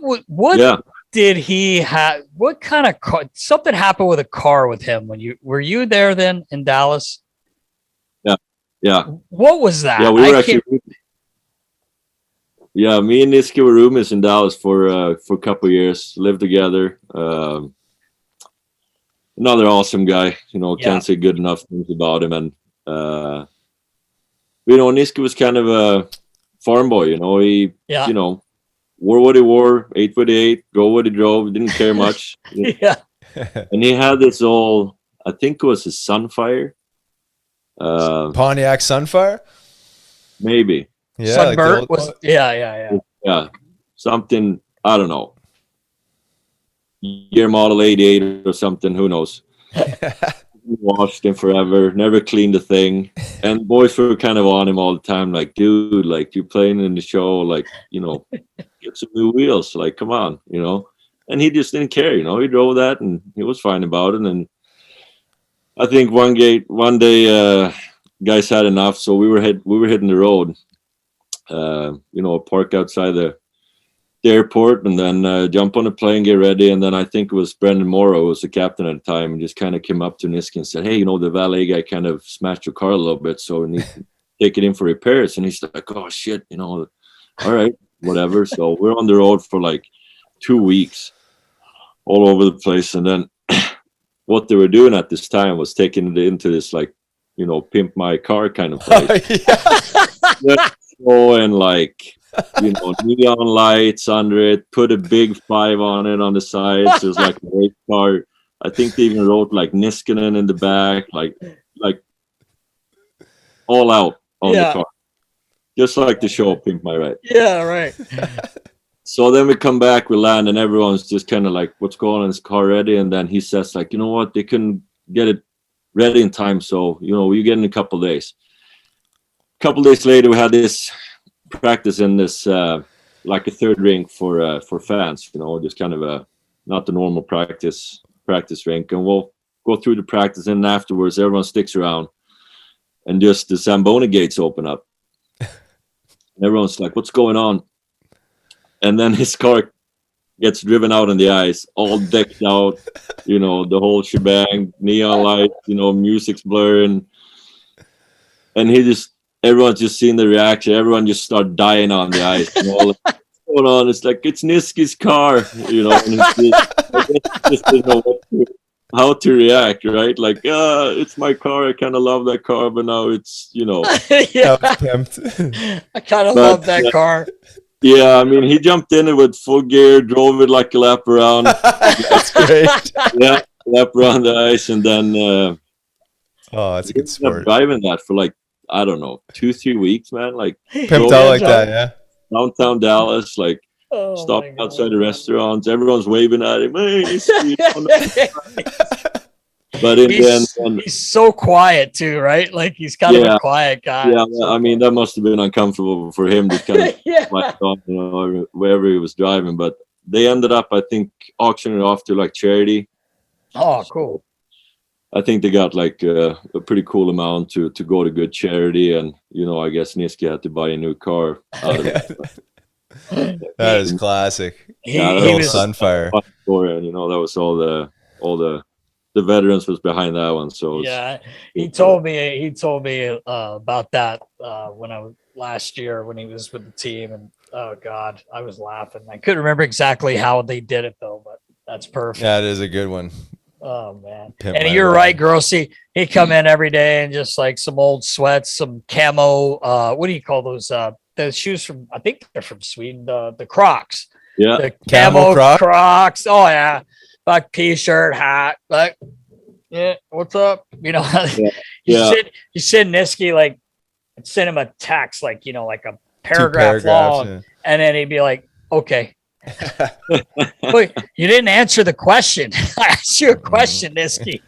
did he have? What kind of car? Something happened with a car with him when were you there then in Dallas? Yeah. What was that? Yeah, we were actually. Yeah, me and Niska were roommates in Dallas for a couple of years. Lived together. Another awesome guy. Can't say good enough things about him. And Niska was kind of a farm boy. He wore what he wore, ate what he ate, drove what he drove. Didn't care much. Yeah. And he had this I think it was a Sunfire. Pontiac Sunfire? Maybe. Yeah. Sunbird was Yeah. Something, I don't know. Year model 88 or something, who knows. Washed him forever, never cleaned the thing. And boys were kind of on him all the time, like, dude, like you're playing in the show, like, get some new wheels, like, come on, And he just didn't care, he drove that and he was fine about it. And I think one day guys had enough, so we were hitting the road, park outside the airport, and then jump on a plane, get ready, and then I think it was Brendan Morrow, who was the captain at the time, and just kind of came up to Niska and said, "Hey, the valet guy kind of smashed your car a little bit, so we need to take it in for repairs." And he's like, "Oh shit, all right, whatever." So we're on the road for like 2 weeks, all over the place, and then what they were doing at this time was taking it into this like, pimp my car kind of place. And like, neon lights under it, put a big 5 on it on the sides. It was like a race car. I think they even wrote like Niskanen in the back, like all out on the car. Just like the show Pimp My Ride. Yeah, right. So then we come back, we land, and everyone's just kind of like, what's going on? Is the car ready? And then he says like, you know what? They couldn't get it ready in time. So, you get in a couple of days. A couple of days later, we had this practice in this, like a third rink for fans, just kind of not the normal practice rink. And we'll go through the practice, and afterwards, everyone sticks around, and just the Zamboni gates open up. And everyone's like, what's going on? And then his car gets driven out on the ice, all decked out, the whole shebang, neon lights, music's blaring. And everyone's just seeing the reaction. Everyone just start dying on the ice. What's going on? It's like, it's Niski's car, and just didn't know how to react, right? Like, it's my car. I kind of love that car, but now it's, I kind of love that car. Yeah, I mean, he jumped in it with full gear, drove it like a lap around. That's great. Yeah, lap around the ice, and then that's a good sport. Driving that for like, I don't know, 2-3 weeks, man. Like pimped out like that, yeah. Downtown Dallas, like stopping outside the restaurants, everyone's waving at him. Hey, but in the end, he's so quiet too, right? Like he's kind of a quiet guy. Yeah, I mean that must have been uncomfortable for him to kind of wherever he was driving. But they ended up, I think, auctioning it off to like charity. Oh, cool. I think they got like a pretty cool amount to go to good charity, and I guess Niski had to buy a new car out of it. That is classic. He was Sunfire. And that was all the veterans was behind that one. So he told me about that when I was last year when he was with the team, and oh god, I was laughing. I couldn't remember exactly how they did it though, but that's perfect. Yeah, it is a good one. Oh man. And you're right, Grossy. He'd come in every day and just like some old sweats, some camo, what do you call those? The shoes from, I think they're from Sweden, the Crocs. Yeah. The camo Crocs. Oh yeah. Like t-shirt, hat, like, yeah, what's up? You send Niski, like, send him a text, like, like a paragraph long, and then he'd be like, okay. Wait, you didn't answer the question. I asked you a question, Niski.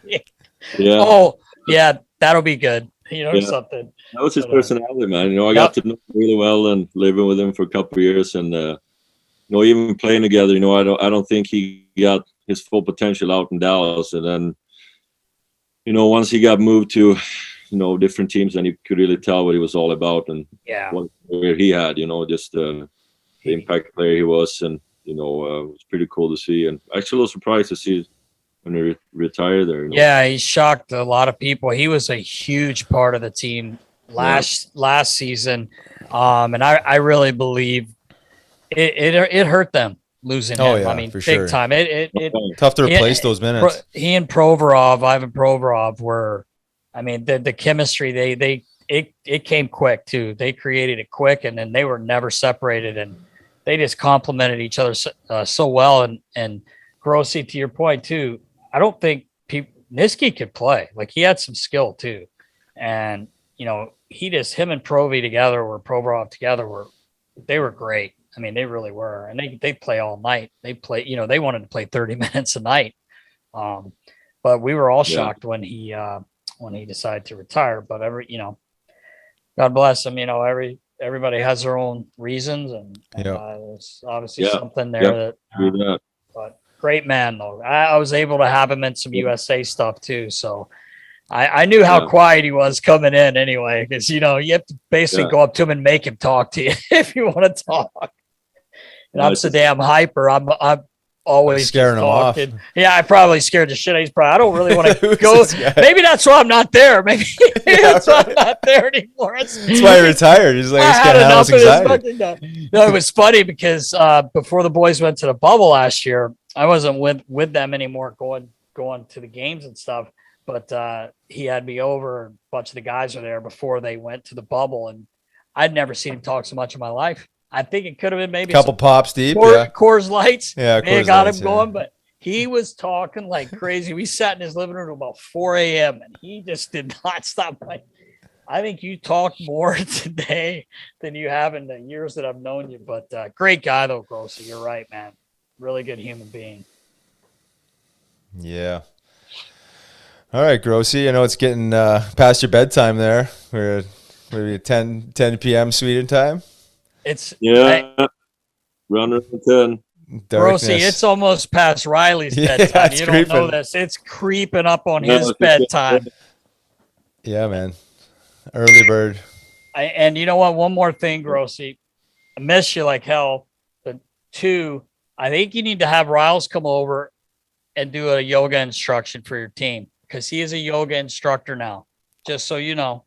Yeah. Oh, yeah, that'll be good. Something. That was his personality, man. I got to know him really well and living with him for a couple of years, and even playing together. I don't think he got his full potential out in Dallas, and then once he got moved to different teams, then you could really tell what he was all about, and what he had. Just the impact player he was, and it was pretty cool to see, and actually a little surprised to see when he retired there. Yeah, he shocked a lot of people. He was a huge part of the team last season, and I really believe it hurt them losing him. Yeah, I mean, big sure. time. It tough to replace those minutes. He and Ivan Provorov were, I mean, the chemistry it came quick too. They created it quick, and then they were never separated, and they just complemented each other so well. And Grossi, to your point too, I don't think Niski could play. Like, he had some skill too, and him and Provorov together were great. I mean, they really were, and they play all night. They play, they wanted to play 30 minutes a night. But we were all shocked when he decided to retire. But God bless him. Everybody has their own reasons, and there's obviously something there that. But great man though. I was able to have him in some USA stuff too, so I knew how quiet he was coming in anyway, because you have to basically go up to him and make him talk to you if you want to talk. And I'm so damn hyper. I'm always scaring him off. Yeah, I probably scared the shit out of him. I don't really want to go. Maybe that's why I'm not there. Maybe that's why I'm not there anymore. That's why he retired. He's like, I had enough of his No, it was funny because before the boys went to the bubble last year, I wasn't with them anymore, going to the games and stuff. But he had me over. A bunch of the guys were there before they went to the bubble, and I'd never seen him talk so much in my life. I think it could have been maybe a couple pops deep, Coors Lights. Yeah, Coors got him going, but he was talking like crazy. We sat in his living room about 4 a.m. and he just did not stop. I think you talk more today than you have in the years that I've known you. But great guy though, Grossi. You're right, man. Really good human being. Yeah. All right, Grossi. I know it's getting past your bedtime there. We're at maybe 10 p.m. Sweden time. It's round 10. Grossi, it's almost past Riley's bedtime. You don't know this. It's creeping up on his bedtime. Yeah, man. Early bird. And you know what? One more thing, Grossi. I miss you like hell. But 2, I think you need to have Riles come over and do a yoga instruction for your team, because he is a yoga instructor now, just so you know.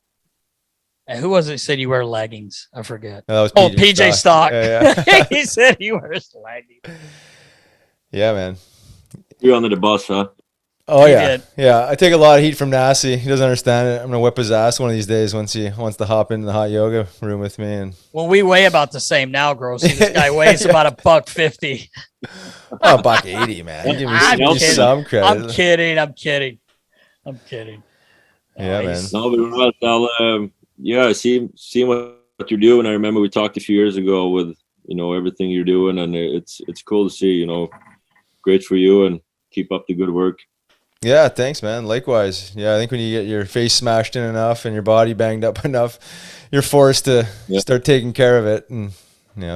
And who was it said you wear leggings? I forget. That was PJ Stock. Yeah. He said he wears leggings. Yeah, man. You're under the bus, huh? Oh, yeah. Yeah, I take a lot of heat from Nasty. He doesn't understand it. I'm going to whip his ass one of these days once he wants to hop into the hot yoga room with me. And well, we weigh about the same now, Grossi. This guy weighs about $150. Oh, $180, man. Give me some credit. I'm kidding. Yeah, man. Seeing what you're doing. I remember we talked a few years ago with, everything you're doing, and it's cool to see, great for you, and keep up the good work. Yeah, thanks, man. Likewise. Yeah, I think when you get your face smashed in enough and your body banged up enough, you're forced to start taking care of it. And,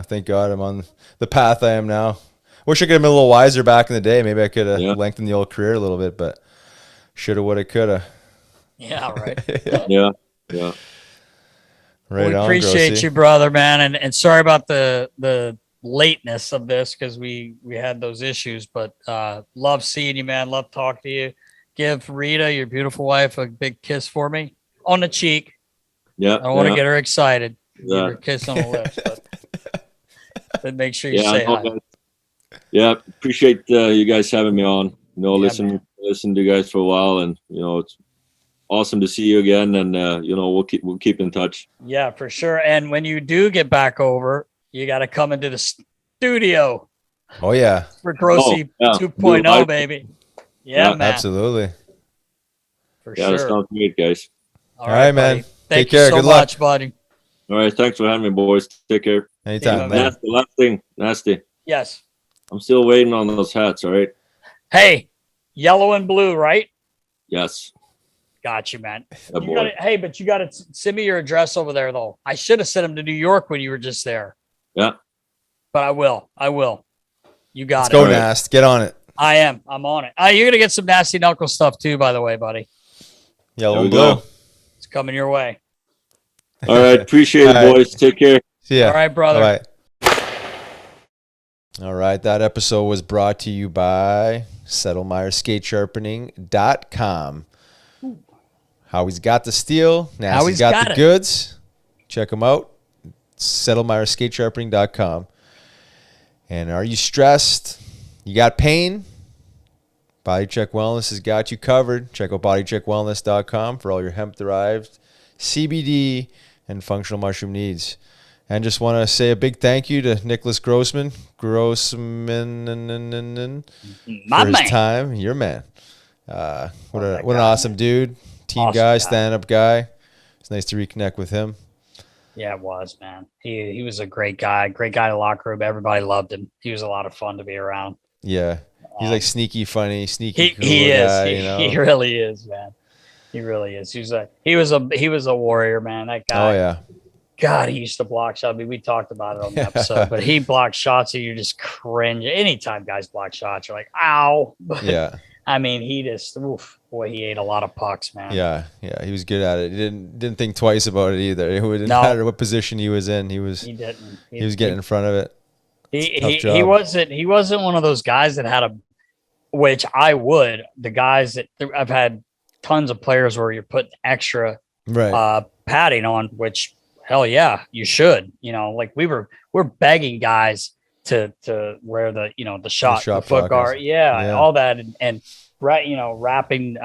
thank God I'm on the path I am now. Wish I could have been a little wiser back in the day. Maybe I could have lengthened the old career a little bit, but Shoulda, woulda, coulda. Yeah, right. Yeah. Right. We appreciate you, brother, man, and sorry about the lateness of this because we had those issues, but love seeing you, man. Love talking to you. Give Rita, your beautiful wife, a big kiss for me on the cheek. Yeah. I don't want to get her excited. Give her a kiss on the lips, but make sure you say hi. Yeah, appreciate you guys having me on. Listen to you guys for a while, and it's awesome to see you again. And we'll keep in touch. Yeah, for sure. And when you do get back over, you got to come into the studio. Oh yeah, for Grossy 2.0, baby. Yeah, man. Absolutely. For sure. That sounds great, guys. All right, man. Take care. Good luck, buddy. All right, thanks for having me, boys. Take care. Anytime, man. Last thing, Nasty. Yes. I'm still waiting on those hats. All right. Hey, yellow and blue, right? Yes. Got you, man. But you got to send me your address over there, though. I should have sent them to New York when you were just there. Yeah. But I will. You got Let's go, Nast. Get on it. I am. I'm on it. You're going to get some Nasty Knuckle stuff, too, by the way, buddy. Yellow and blue. It's coming your way. All right. Appreciate it, boys. Take care. See ya. All right, brother. Bye. All right. That episode was brought to you by SettlemyreSkateSharpening.com. How he's got the steel. Now he's got the goods. Check him out. SettlemyreSkateSharpening.com. And are you stressed? You got pain? BodyCheck Wellness has got you covered. Check out BodyCheckWellness.com for all your hemp-derived CBD and functional mushroom needs. And just want to say a big thank you to Nicklas Grossmann for his time. Your man. What an awesome dude. Team guy, stand-up guy. It's nice to reconnect with him. Yeah, it was, man. He was a great guy in the locker room. Everybody loved him. He was a lot of fun to be around. Yeah. He's like sneaky funny, sneaky cool he guy, is. He really is, man. He really is. He was a warrior, man. That guy. Oh yeah. God, he used to block shots. I mean, we talked about it on the episode, but he blocked shots and you just cringe. Anytime guys block shots, you're like, ow. But, yeah. I mean, he just, he ate a lot of pucks, man. Yeah, he was good at it. He didn't think twice about it either. It didn't matter what position he was in. He was getting in front of it. He wasn't one of those guys that had which I would. The guys that I've had tons of players where you're putting extra padding on, which hell yeah, you should. Like we're begging guys to wear the the foot guard, all that, and wrapping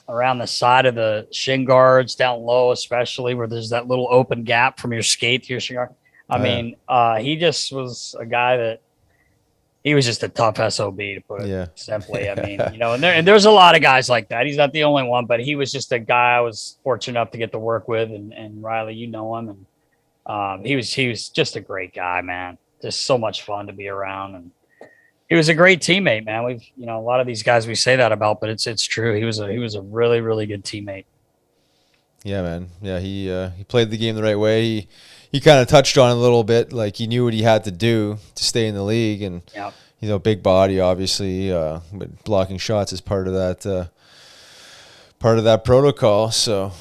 around the side of the shin guards down low, especially where there's that little open gap from your skate to your shin guard. I mean, he just was a guy that he was just a tough SOB, to put it simply. I mean, and there's a lot of guys like that. He's not the only one, but he was just a guy I was fortunate enough to get to work with. And Riley, you know him, and he was just a great guy, man. Just so much fun to be around, and he was a great teammate, man. We've a lot of these guys we say that about, but it's true. He was a really, really good teammate. Yeah, man. Yeah, he played the game the right way. He kind of touched on it a little bit, like he knew what he had to do to stay in the league, and big body, obviously, but blocking shots is part of that protocol. So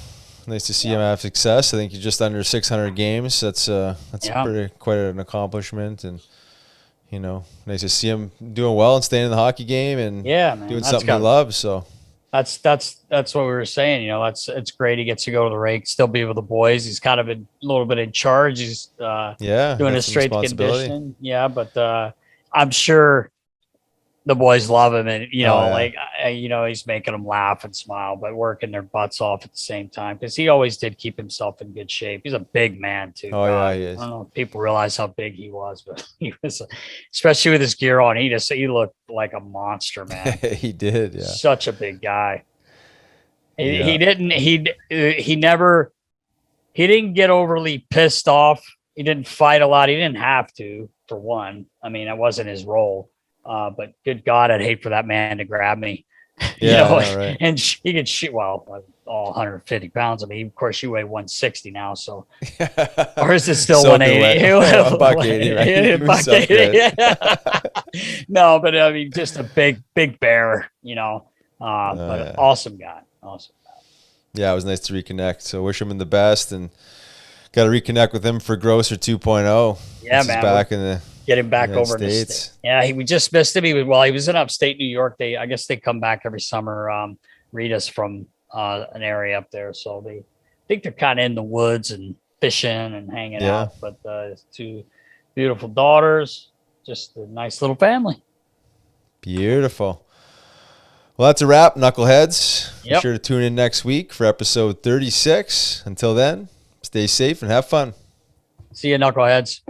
nice to see him have success. I think he's just under 600 games. That's quite an accomplishment, and nice to see him doing well and staying in the hockey game and doing something he loves. So. That's what we were saying. It's great. He gets to go to the rink, still be with the boys. He's kind of a little bit in charge. He's doing his straight conditioning. Yeah, but I'm sure the boys love him, and he's making them laugh and smile, but working their butts off at the same time because he always did keep himself in good shape. He's a big man too. Oh yeah, he is. I don't know if people realize how big he was, but he was, especially with his gear on. He looked like a monster, man. He did. Yeah, such a big guy. He didn't get overly pissed off. He didn't fight a lot. He didn't have to, for one. I mean, that wasn't his role. But good God, I'd hate for that man to grab me, right. And he could shoot, all 150 pounds. I mean, of course you weigh 160 now. So, or is it still 180? $180, right? $180. No, but I mean, just a big bear, But awesome guy. Yeah, it was nice to reconnect. So wish him the best, and got to reconnect with him for Grosser 2.0. Yeah, man. Back in the get him back over in the States. Yeah, we just missed him. He was in upstate New York. I guess they come back every summer. Read us from an area up there, so they think they're kind of in the woods and fishing and hanging out. But two beautiful daughters, just a nice little family. Beautiful. Well, that's a wrap, Knuckleheads. Yep. Be sure to tune in next week for episode 36. Until then, stay safe and have fun. See you, Knuckleheads.